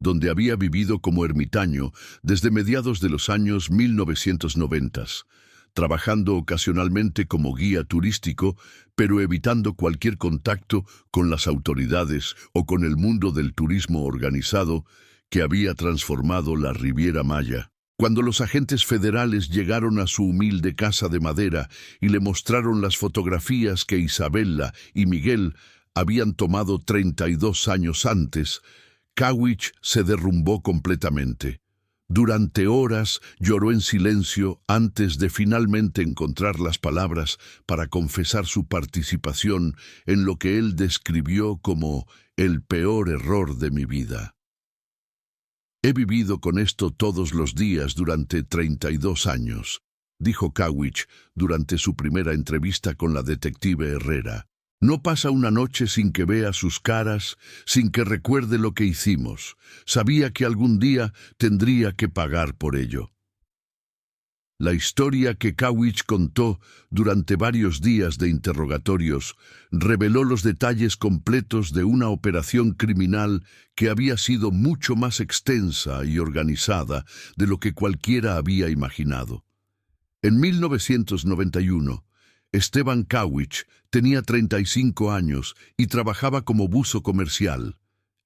donde había vivido como ermitaño desde mediados de los años 1990, trabajando ocasionalmente como guía turístico, pero evitando cualquier contacto con las autoridades o con el mundo del turismo organizado que había transformado la Riviera Maya. Cuando los agentes federales llegaron a su humilde casa de madera y le mostraron las fotografías que Isabella y Miguel habían tomado 32 años antes, Kawich se derrumbó completamente. Durante horas lloró en silencio antes de finalmente encontrar las palabras para confesar su participación en lo que él describió como el peor error de mi vida. He vivido con esto todos los días durante 32 años, dijo Kawich durante su primera entrevista con la detective Herrera. No pasa una noche sin que vea sus caras, sin que recuerde lo que hicimos. Sabía que algún día tendría que pagar por ello. La historia que Kawich contó durante varios días de interrogatorios reveló los detalles completos de una operación criminal que había sido mucho más extensa y organizada de lo que cualquiera había imaginado. En 1991, Esteban Kawich tenía 35 años y trabajaba como buzo comercial,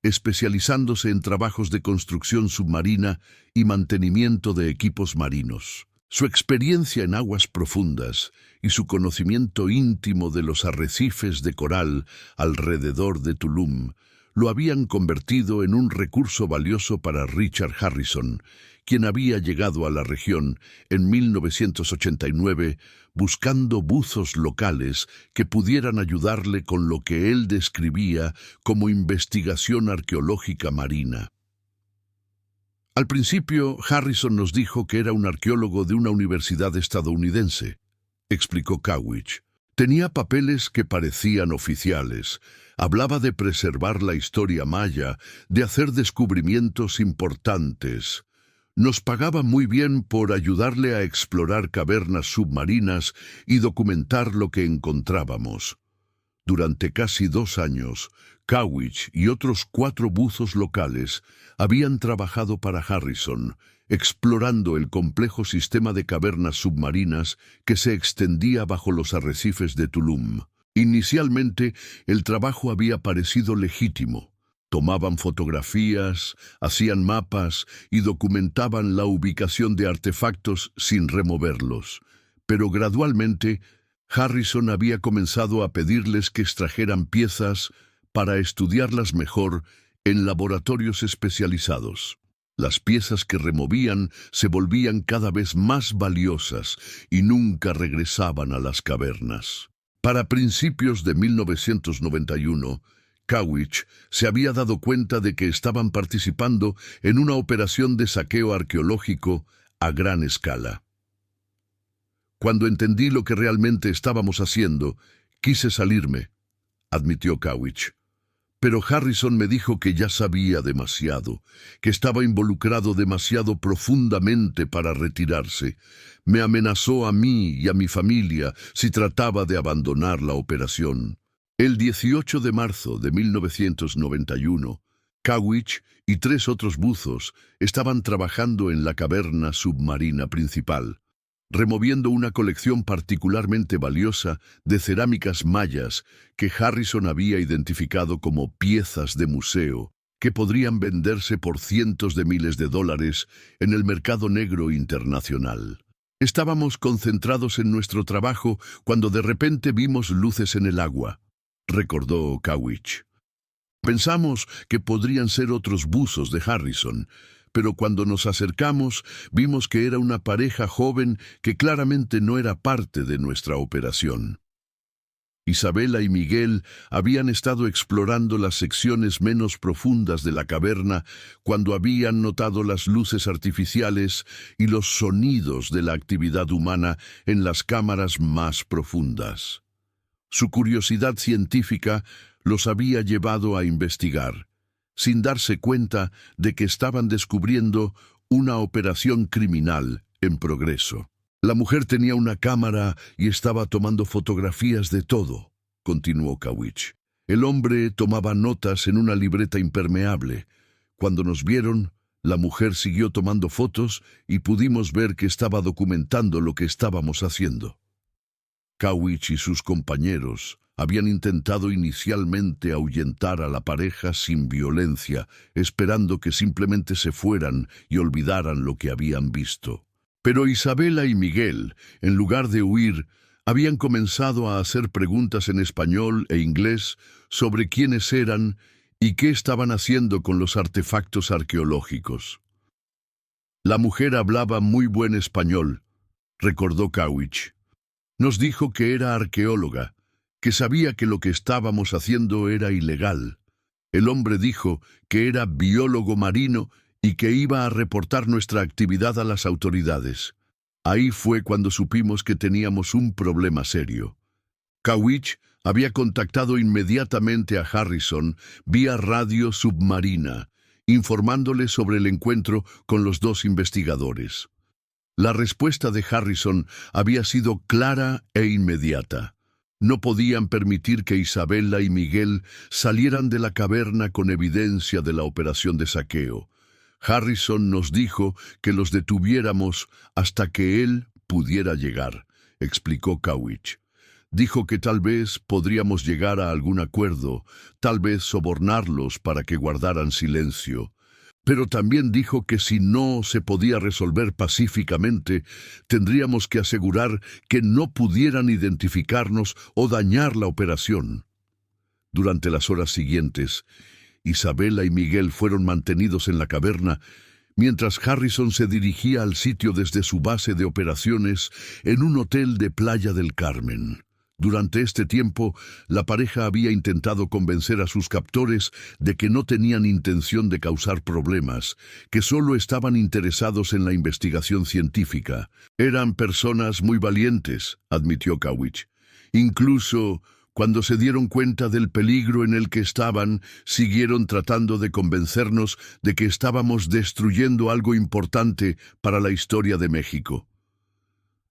especializándose en trabajos de construcción submarina y mantenimiento de equipos marinos. Su experiencia en aguas profundas y su conocimiento íntimo de los arrecifes de coral alrededor de Tulum lo habían convertido en un recurso valioso para Richard Harrison, quien había llegado a la región en 1989 buscando buzos locales que pudieran ayudarle con lo que él describía como investigación arqueológica marina. Al principio, Harrison nos dijo que era un arqueólogo de una universidad estadounidense, explicó Kawich. Tenía papeles que parecían oficiales. Hablaba de preservar la historia maya, de hacer descubrimientos importantes. Nos pagaba muy bien por ayudarle a explorar cavernas submarinas y documentar lo que encontrábamos. Durante casi 2 años, Kawich y otros 4 buzos locales habían trabajado para Harrison, explorando el complejo sistema de cavernas submarinas que se extendía bajo los arrecifes de Tulum. Inicialmente, el trabajo había parecido legítimo. Tomaban fotografías, hacían mapas y documentaban la ubicación de artefactos sin removerlos. Pero gradualmente, Harrison había comenzado a pedirles que extrajeran piezas para estudiarlas mejor en laboratorios especializados. Las piezas que removían se volvían cada vez más valiosas y nunca regresaban a las cavernas. Para principios de 1991, Cowich se había dado cuenta de que estaban participando en una operación de saqueo arqueológico a gran escala. Cuando entendí lo que realmente estábamos haciendo, quise salirme, admitió Cowich. Pero Harrison me dijo que ya sabía demasiado, que estaba involucrado demasiado profundamente para retirarse. Me amenazó a mí y a mi familia si trataba de abandonar la operación. El 18 de marzo de 1991, Cowich y 3 otros buzos estaban trabajando en la caverna submarina principal, removiendo una colección particularmente valiosa de cerámicas mayas que Harrison había identificado como piezas de museo, que podrían venderse por cientos de miles de dólares en el mercado negro internacional. Estábamos concentrados en nuestro trabajo cuando de repente vimos luces en el agua, recordó Cowich. Pensamos que podrían ser otros buzos de Harrison, pero cuando nos acercamos vimos que era una pareja joven que claramente no era parte de nuestra operación. Isabela y Miguel habían estado explorando las secciones menos profundas de la caverna cuando habían notado las luces artificiales y los sonidos de la actividad humana en las cámaras más profundas. Su curiosidad científica los había llevado a investigar, sin darse cuenta de que estaban descubriendo una operación criminal en progreso. La mujer tenía una cámara y estaba tomando fotografías de todo, continuó Cowich. El hombre tomaba notas en una libreta impermeable. Cuando nos vieron, la mujer siguió tomando fotos y pudimos ver que estaba documentando lo que estábamos haciendo. Cowich y sus compañeros habían intentado inicialmente ahuyentar a la pareja sin violencia, esperando que simplemente se fueran y olvidaran lo que habían visto. Pero Isabela y Miguel, en lugar de huir, habían comenzado a hacer preguntas en español e inglés sobre quiénes eran y qué estaban haciendo con los artefactos arqueológicos. La mujer hablaba muy buen español, recordó Cowich. Nos dijo que era arqueóloga, que sabía que lo que estábamos haciendo era ilegal. El hombre dijo que era biólogo marino y que iba a reportar nuestra actividad a las autoridades. Ahí fue cuando supimos que teníamos un problema serio. Cowich había contactado inmediatamente a Harrison vía radio submarina, informándole sobre el encuentro con los 2 investigadores. La respuesta de Harrison había sido clara e inmediata. No podían permitir que Isabela y Miguel salieran de la caverna con evidencia de la operación de saqueo. Harrison nos dijo que los detuviéramos hasta que él pudiera llegar, explicó Cowich. Dijo que tal vez podríamos llegar a algún acuerdo, tal vez sobornarlos para que guardaran silencio. Pero también dijo que si no se podía resolver pacíficamente, tendríamos que asegurar que no pudieran identificarnos o dañar la operación. Durante las horas siguientes, Isabela y Miguel fueron mantenidos en la caverna, mientras Harrison se dirigía al sitio desde su base de operaciones en un hotel de Playa del Carmen. Durante este tiempo, la pareja había intentado convencer a sus captores de que no tenían intención de causar problemas, que solo estaban interesados en la investigación científica. Eran personas muy valientes, admitió Cowich. Incluso cuando se dieron cuenta del peligro en el que estaban, siguieron tratando de convencernos de que estábamos destruyendo algo importante para la historia de México.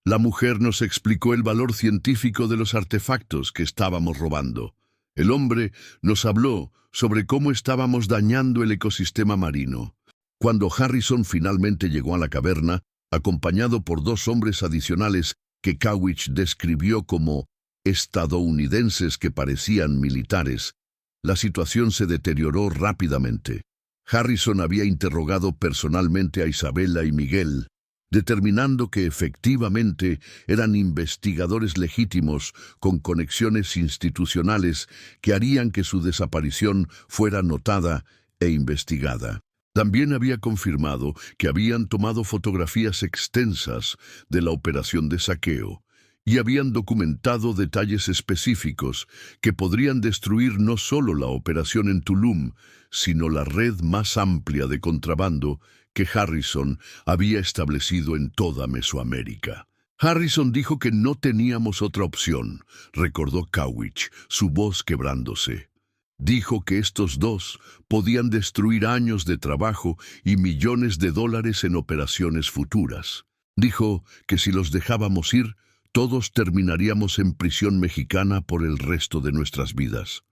La mujer nos explicó el valor científico de los artefactos que estábamos robando. El hombre nos habló sobre cómo estábamos dañando el ecosistema marino. Cuando Harrison finalmente llegó a la caverna, acompañado por 2 hombres adicionales que Cowich describió como estadounidenses que parecían militares, la situación se deterioró rápidamente. Harrison había interrogado personalmente a Isabela y Miguel, determinando que efectivamente eran investigadores legítimos con conexiones institucionales que harían que su desaparición fuera notada e investigada. También había confirmado que habían tomado fotografías extensas de la operación de saqueo y habían documentado detalles específicos que podrían destruir no solo la operación en Tulum, sino la red más amplia de contrabando que Harrison había establecido en toda Mesoamérica. Harrison dijo que no teníamos otra opción, recordó Cowich, su voz quebrándose. Dijo que estos dos podían destruir años de trabajo y millones de dólares en operaciones futuras. Dijo que si los dejábamos ir, todos terminaríamos en prisión mexicana por el resto de nuestras vidas.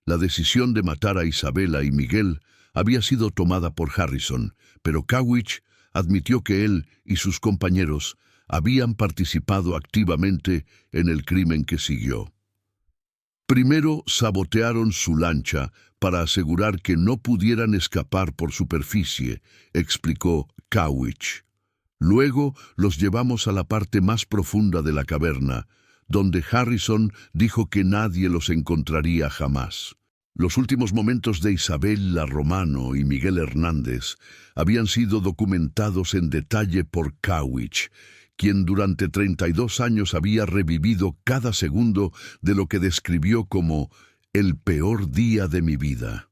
La decisión de matar a Isabela y Miguel había sido tomada por Harrison, pero Cowich admitió que él y sus compañeros habían participado activamente en el crimen que siguió. Primero sabotearon su lancha para asegurar que no pudieran escapar por superficie, explicó Cowich. Luego los llevamos a la parte más profunda de la caverna, donde Harrison dijo que nadie los encontraría jamás. Los últimos momentos de Isabela Romano y Miguel Hernández habían sido documentados en detalle por Cowich, quien durante 32 años había revivido cada segundo de lo que describió como el peor día de mi vida.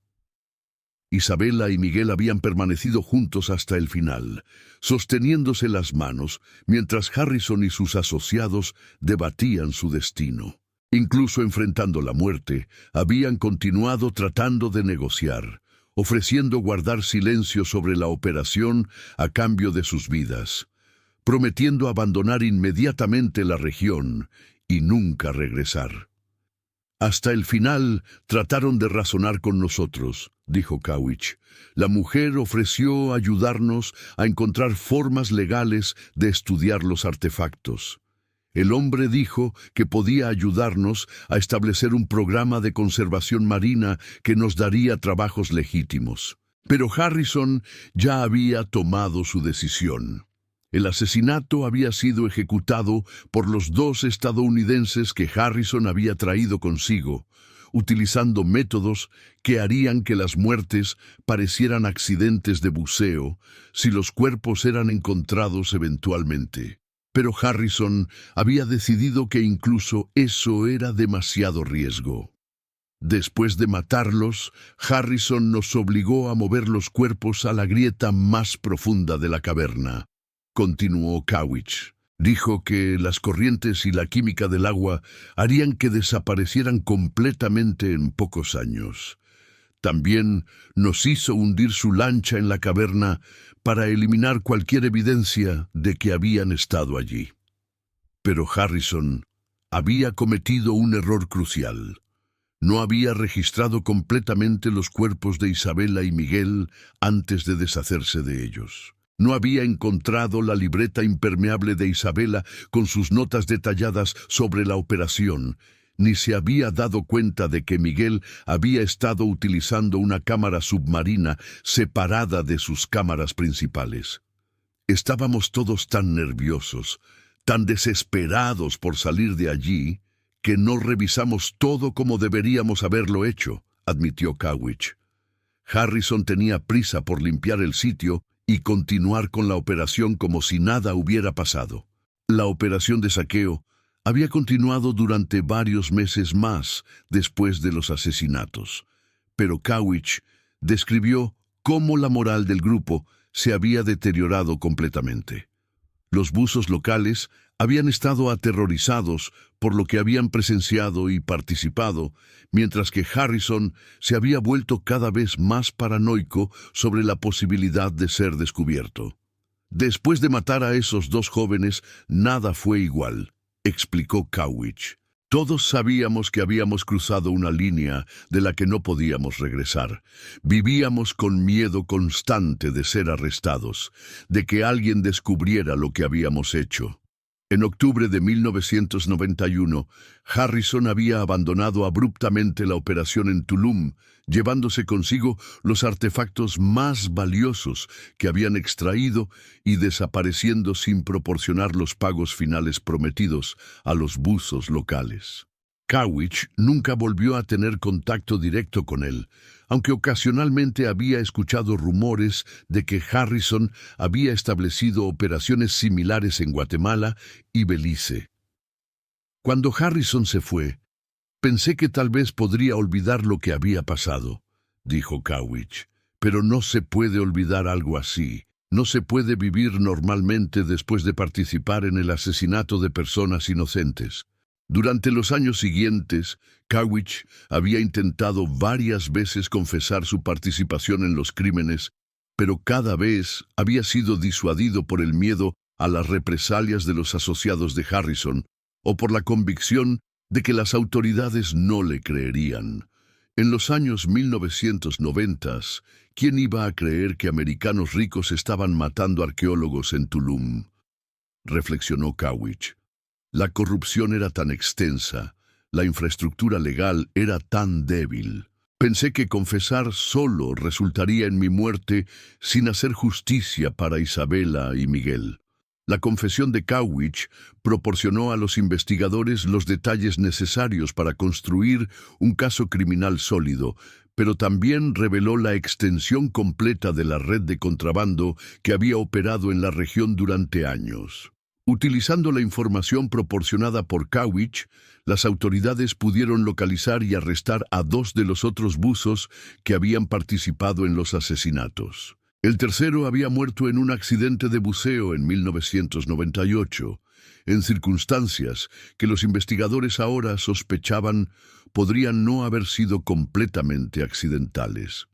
Isabela y Miguel habían permanecido juntos hasta el final, sosteniéndose las manos, mientras Harrison y sus asociados debatían su destino. Incluso enfrentando la muerte, habían continuado tratando de negociar, ofreciendo guardar silencio sobre la operación a cambio de sus vidas, prometiendo abandonar inmediatamente la región y nunca regresar. Hasta el final trataron de razonar con nosotros, dijo Cowich. La mujer ofreció ayudarnos a encontrar formas legales de estudiar los artefactos. El hombre dijo que podía ayudarnos a establecer un programa de conservación marina que nos daría trabajos legítimos. Pero Harrison ya había tomado su decisión. El asesinato había sido ejecutado por los dos estadounidenses que Harrison había traído consigo, utilizando métodos que harían que las muertes parecieran accidentes de buceo si los cuerpos eran encontrados eventualmente. Pero Harrison había decidido que incluso eso era demasiado riesgo. Después de matarlos, Harrison nos obligó a mover los cuerpos a la grieta más profunda de la caverna. Continuó Cowich. Dijo que las corrientes y la química del agua harían que desaparecieran completamente en pocos años. También nos hizo hundir su lancha en la caverna para eliminar cualquier evidencia de que habían estado allí. Pero Harrison había cometido un error crucial. No había registrado completamente los cuerpos de Isabela y Miguel antes de deshacerse de ellos. No había encontrado la libreta impermeable de Isabela con sus notas detalladas sobre la operación, ni se había dado cuenta de que Miguel había estado utilizando una cámara submarina separada de sus cámaras principales. Estábamos todos tan nerviosos, tan desesperados por salir de allí, que no revisamos todo como deberíamos haberlo hecho, admitió Cowich. Harrison tenía prisa por limpiar el sitio y continuar con la operación como si nada hubiera pasado. La operación de saqueo había continuado durante varios meses más después de los asesinatos, pero Cowich describió cómo la moral del grupo se había deteriorado completamente. Los buzos locales habían estado aterrorizados por lo que habían presenciado y participado, mientras que Harrison se había vuelto cada vez más paranoico sobre la posibilidad de ser descubierto. Después de matar a esos dos jóvenes, nada fue igual, explicó Cowich. Todos sabíamos que habíamos cruzado una línea de la que no podíamos regresar. Vivíamos con miedo constante de ser arrestados, de que alguien descubriera lo que habíamos hecho. En octubre de 1991, Harrison había abandonado abruptamente la operación en Tulum, llevándose consigo los artefactos más valiosos que habían extraído y desapareciendo sin proporcionar los pagos finales prometidos a los buzos locales. Cowich nunca volvió a tener contacto directo con él, aunque ocasionalmente había escuchado rumores de que Harrison había establecido operaciones similares en Guatemala y Belice. Cuando Harrison se fue, pensé que tal vez podría olvidar lo que había pasado, dijo Cowish. Pero no se puede olvidar algo así. No se puede vivir normalmente después de participar en el asesinato de personas inocentes. Durante los años siguientes, Cowish había intentado varias veces confesar su participación en los crímenes, pero cada vez había sido disuadido por el miedo a las represalias de los asociados de Harrison o por la convicción de que las autoridades no le creerían. En los años 1990, ¿quién iba a creer que americanos ricos estaban matando arqueólogos en Tulum? Reflexionó Cowish. La corrupción era tan extensa, la infraestructura legal era tan débil. Pensé que confesar solo resultaría en mi muerte sin hacer justicia para Isabela y Miguel. La confesión de Cowish proporcionó a los investigadores los detalles necesarios para construir un caso criminal sólido, pero también reveló la extensión completa de la red de contrabando que había operado en la región durante años. Utilizando la información proporcionada por Cowish, las autoridades pudieron localizar y arrestar a 2 de los otros buzos que habían participado en los asesinatos. El tercero había muerto en un accidente de buceo en 1998, en circunstancias que los investigadores ahora sospechaban podrían no haber sido completamente accidentales.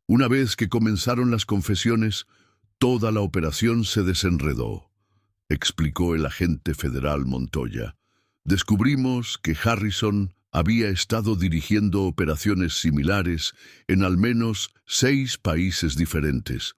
Una vez que comenzaron las confesiones, toda la operación se desenredó, explicó el agente federal Montoya. Descubrimos que Harrison había estado dirigiendo operaciones similares en al menos 6 países diferentes,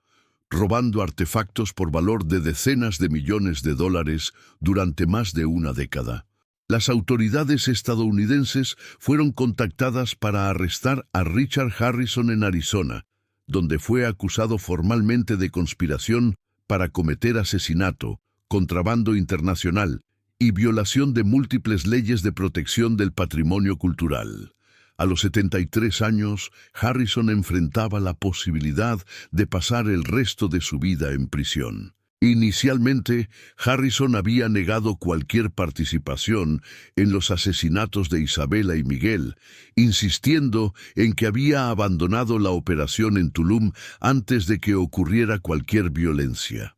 robando artefactos por valor de decenas de millones de dólares durante más de una década. Las autoridades estadounidenses fueron contactadas para arrestar a Richard Harrison en Arizona, donde fue acusado formalmente de conspiración para cometer asesinato, contrabando internacional y violación de múltiples leyes de protección del patrimonio cultural. A los 73 años, Harrison enfrentaba la posibilidad de pasar el resto de su vida en prisión. Inicialmente, Harrison había negado cualquier participación en los asesinatos de Isabela y Miguel, insistiendo en que había abandonado la operación en Tulum antes de que ocurriera cualquier violencia.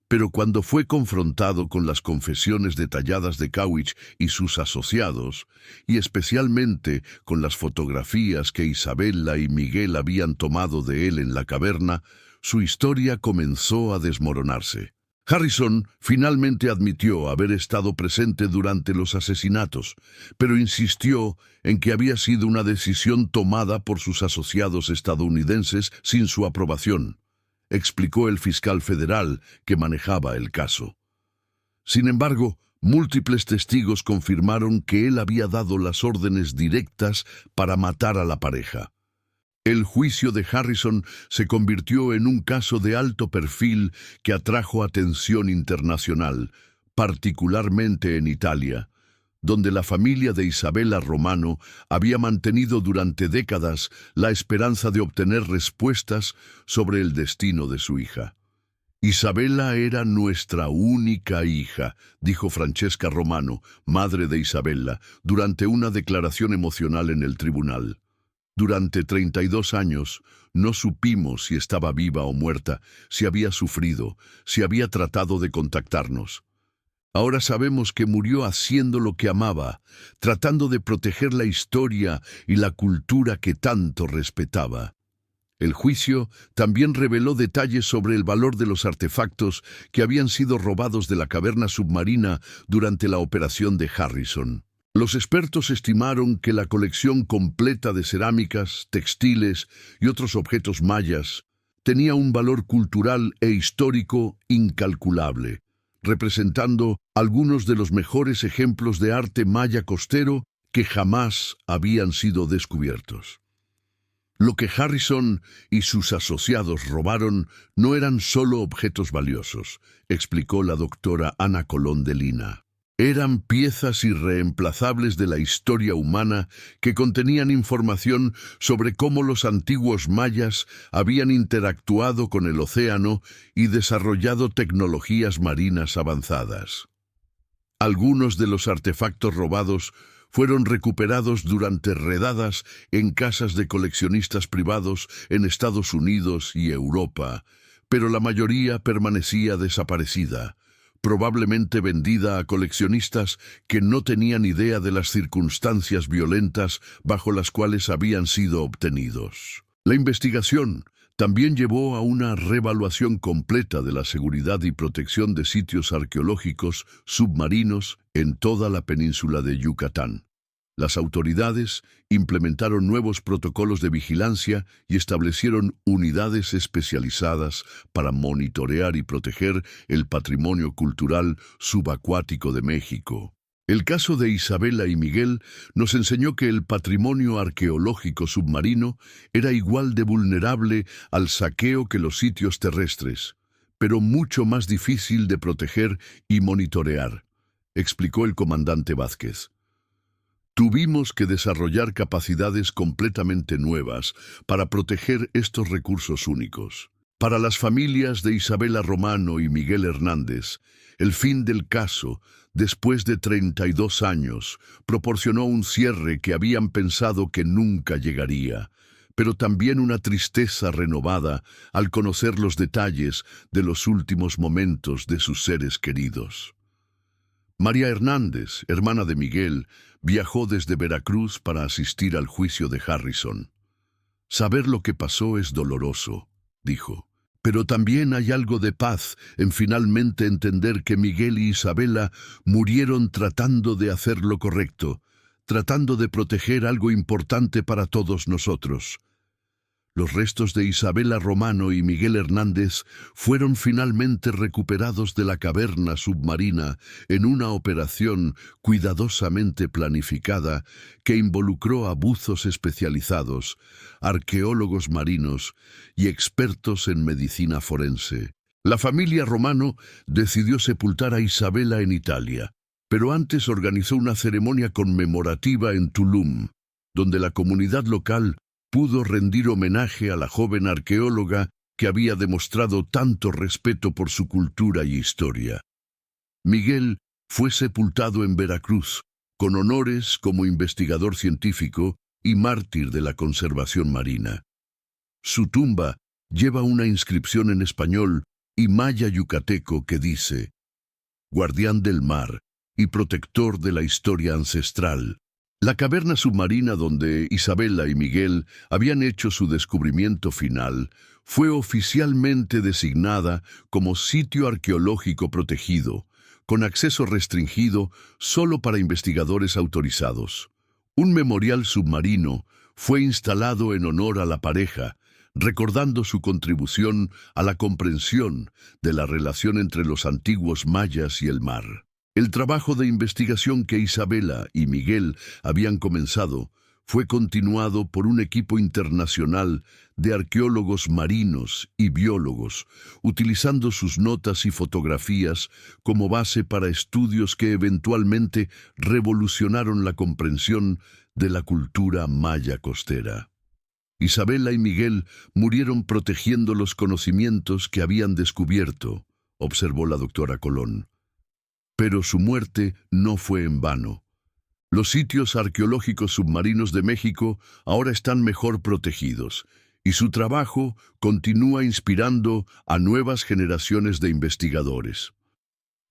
Pero cuando fue confrontado con las confesiones detalladas de Cowish y sus asociados, y especialmente con las fotografías que Isabela y Miguel habían tomado de él en la caverna, su historia comenzó a desmoronarse. Harrison finalmente admitió haber estado presente durante los asesinatos, pero insistió en que había sido una decisión tomada por sus asociados estadounidenses sin su aprobación, explicó el fiscal federal que manejaba el caso. Sin embargo, múltiples testigos confirmaron que él había dado las órdenes directas para matar a la pareja. El juicio de Harrison se convirtió en un caso de alto perfil que atrajo atención internacional, particularmente en Italia, donde la familia de Isabela Romano había mantenido durante décadas la esperanza de obtener respuestas sobre el destino de su hija. Isabela era nuestra única hija, dijo Francesca Romano, madre de Isabela, durante una declaración emocional en el tribunal. Durante 32 años no supimos si estaba viva o muerta, si había sufrido, si había tratado de contactarnos. Ahora sabemos que murió haciendo lo que amaba, tratando de proteger la historia y la cultura que tanto respetaba. El juicio también reveló detalles sobre el valor de los artefactos que habían sido robados de la caverna submarina durante la operación de Harrison. Los expertos estimaron que la colección completa de cerámicas, textiles y otros objetos mayas tenía un valor cultural e histórico incalculable, representando algunos de los mejores ejemplos de arte maya costero que jamás habían sido descubiertos. Lo que Harrison y sus asociados robaron no eran solo objetos valiosos, explicó la doctora Ana Colón de Lina. Eran piezas irreemplazables de la historia humana que contenían información sobre cómo los antiguos mayas habían interactuado con el océano y desarrollado tecnologías marinas avanzadas. Algunos de los artefactos robados fueron recuperados durante redadas en casas de coleccionistas privados en Estados Unidos y Europa, pero la mayoría permanecía desaparecida, probablemente vendida a coleccionistas que no tenían idea de las circunstancias violentas bajo las cuales habían sido obtenidos. La investigación también llevó a una reevaluación completa de la seguridad y protección de sitios arqueológicos submarinos en toda la península de Yucatán. Las autoridades implementaron nuevos protocolos de vigilancia y establecieron unidades especializadas para monitorear y proteger el patrimonio cultural subacuático de México. El caso de Isabela y Miguel nos enseñó que el patrimonio arqueológico submarino era igual de vulnerable al saqueo que los sitios terrestres, pero mucho más difícil de proteger y monitorear, explicó el comandante Vázquez. Tuvimos que desarrollar capacidades completamente nuevas para proteger estos recursos únicos. Para las familias de Isabela Romano y Miguel Hernández, el fin del caso, después de 32 años, proporcionó un cierre que habían pensado que nunca llegaría, pero también una tristeza renovada al conocer los detalles de los últimos momentos de sus seres queridos. María Hernández, hermana de Miguel, viajó desde Veracruz para asistir al juicio de Harrison. Saber lo que pasó es doloroso, dijo. Pero también hay algo de paz en finalmente entender que Miguel y Isabela murieron tratando de hacer lo correcto, tratando de proteger algo importante para todos nosotros. Los restos de Isabela Romano y Miguel Hernández fueron finalmente recuperados de la caverna submarina en una operación cuidadosamente planificada que involucró a buzos especializados, arqueólogos marinos y expertos en medicina forense. La familia Romano decidió sepultar a Isabela en Italia, pero antes organizó una ceremonia conmemorativa en Tulum, donde la comunidad local pudo rendir homenaje a la joven arqueóloga que había demostrado tanto respeto por su cultura y historia. Miguel fue sepultado en Veracruz, con honores como investigador científico y mártir de la conservación marina. Su tumba lleva una inscripción en español y maya yucateco que dice: guardián del mar y protector de la historia ancestral. La caverna submarina donde Isabela y Miguel habían hecho su descubrimiento final fue oficialmente designada como sitio arqueológico protegido, con acceso restringido solo para investigadores autorizados. Un memorial submarino fue instalado en honor a la pareja, recordando su contribución a la comprensión de la relación entre los antiguos mayas y el mar. El trabajo de investigación que Isabela y Miguel habían comenzado fue continuado por un equipo internacional de arqueólogos marinos y biólogos, utilizando sus notas y fotografías como base para estudios que eventualmente revolucionaron la comprensión de la cultura maya costera. Isabela y Miguel murieron protegiendo los conocimientos que habían descubierto, observó la doctora Colón. Pero su muerte no fue en vano. Los sitios arqueológicos submarinos de México ahora están mejor protegidos, y su trabajo continúa inspirando a nuevas generaciones de investigadores.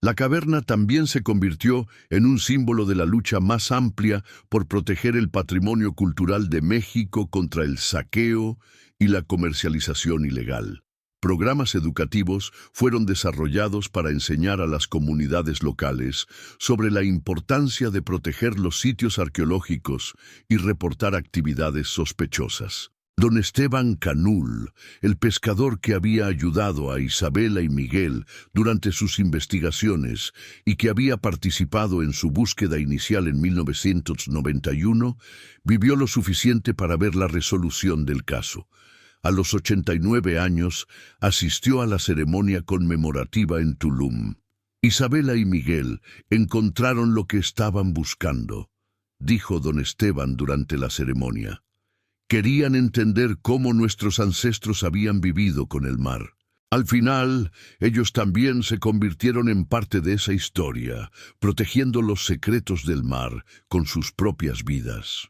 La caverna también se convirtió en un símbolo de la lucha más amplia por proteger el patrimonio cultural de México contra el saqueo y la comercialización ilegal. Programas educativos fueron desarrollados para enseñar a las comunidades locales sobre la importancia de proteger los sitios arqueológicos y reportar actividades sospechosas. Don Esteban Canul, el pescador que había ayudado a Isabela y Miguel durante sus investigaciones y que había participado en su búsqueda inicial en 1991, vivió lo suficiente para ver la resolución del caso. A los 89 años, asistió a la ceremonia conmemorativa en Tulum. Isabela y Miguel encontraron lo que estaban buscando, dijo don Esteban durante la ceremonia. Querían entender cómo nuestros ancestros habían vivido con el mar. Al final, ellos también se convirtieron en parte de esa historia, protegiendo los secretos del mar con sus propias vidas.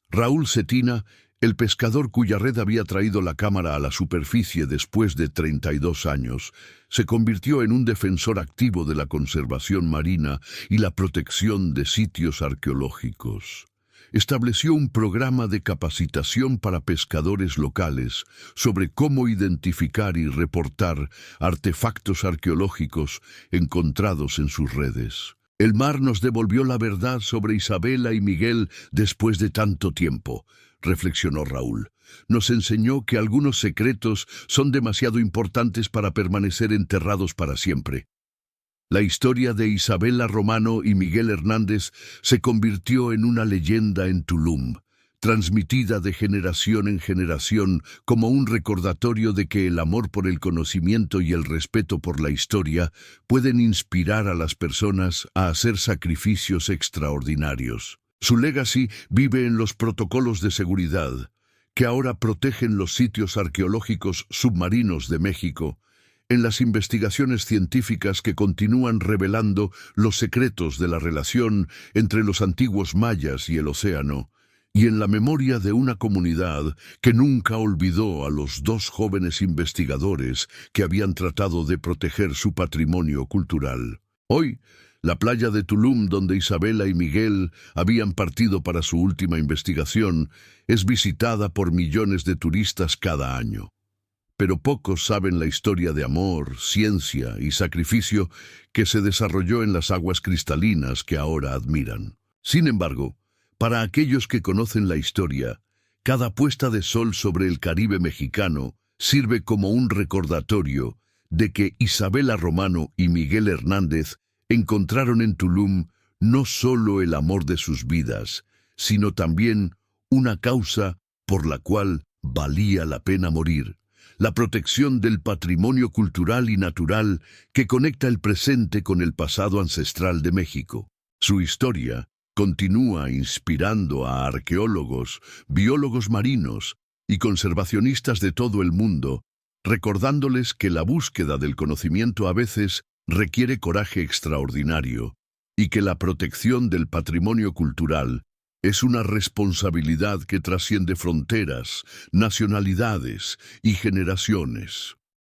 Raúl Cetina, el pescador cuya red había traído la cámara a la superficie después de 32 años, se convirtió en un defensor activo de la conservación marina y la protección de sitios arqueológicos. Estableció un programa de capacitación para pescadores locales sobre cómo identificar y reportar artefactos arqueológicos encontrados en sus redes. El mar nos devolvió la verdad sobre Isabela y Miguel después de tanto tiempo, reflexionó Raúl. Nos enseñó que algunos secretos son demasiado importantes para permanecer enterrados para siempre. La historia de Isabela Romano y Miguel Hernández se convirtió en una leyenda en Tulum, transmitida de generación en generación como un recordatorio de que el amor por el conocimiento y el respeto por la historia pueden inspirar a las personas a hacer sacrificios extraordinarios. Su legacy vive en los protocolos de seguridad, que ahora protegen los sitios arqueológicos submarinos de México, en las investigaciones científicas que continúan revelando los secretos de la relación entre los antiguos mayas y el océano, y en la memoria de una comunidad que nunca olvidó a los dos jóvenes investigadores que habían tratado de proteger su patrimonio cultural. Hoy, la playa de Tulum, donde Isabela y Miguel habían partido para su última investigación, es visitada por millones de turistas cada año. Pero pocos saben la historia de amor, ciencia y sacrificio que se desarrolló en las aguas cristalinas que ahora admiran. Sin embargo, para aquellos que conocen la historia, cada puesta de sol sobre el Caribe mexicano sirve como un recordatorio de que Isabela Romano y Miguel Hernández encontraron en Tulum no solo el amor de sus vidas, sino también una causa por la cual valía la pena morir: la protección del patrimonio cultural y natural que conecta el presente con el pasado ancestral de México. Su historia continúa inspirando a arqueólogos, biólogos marinos y conservacionistas de todo el mundo, recordándoles que la búsqueda del conocimiento a veces requiere coraje extraordinario y que la protección del patrimonio cultural es una responsabilidad que trasciende fronteras, nacionalidades y generaciones.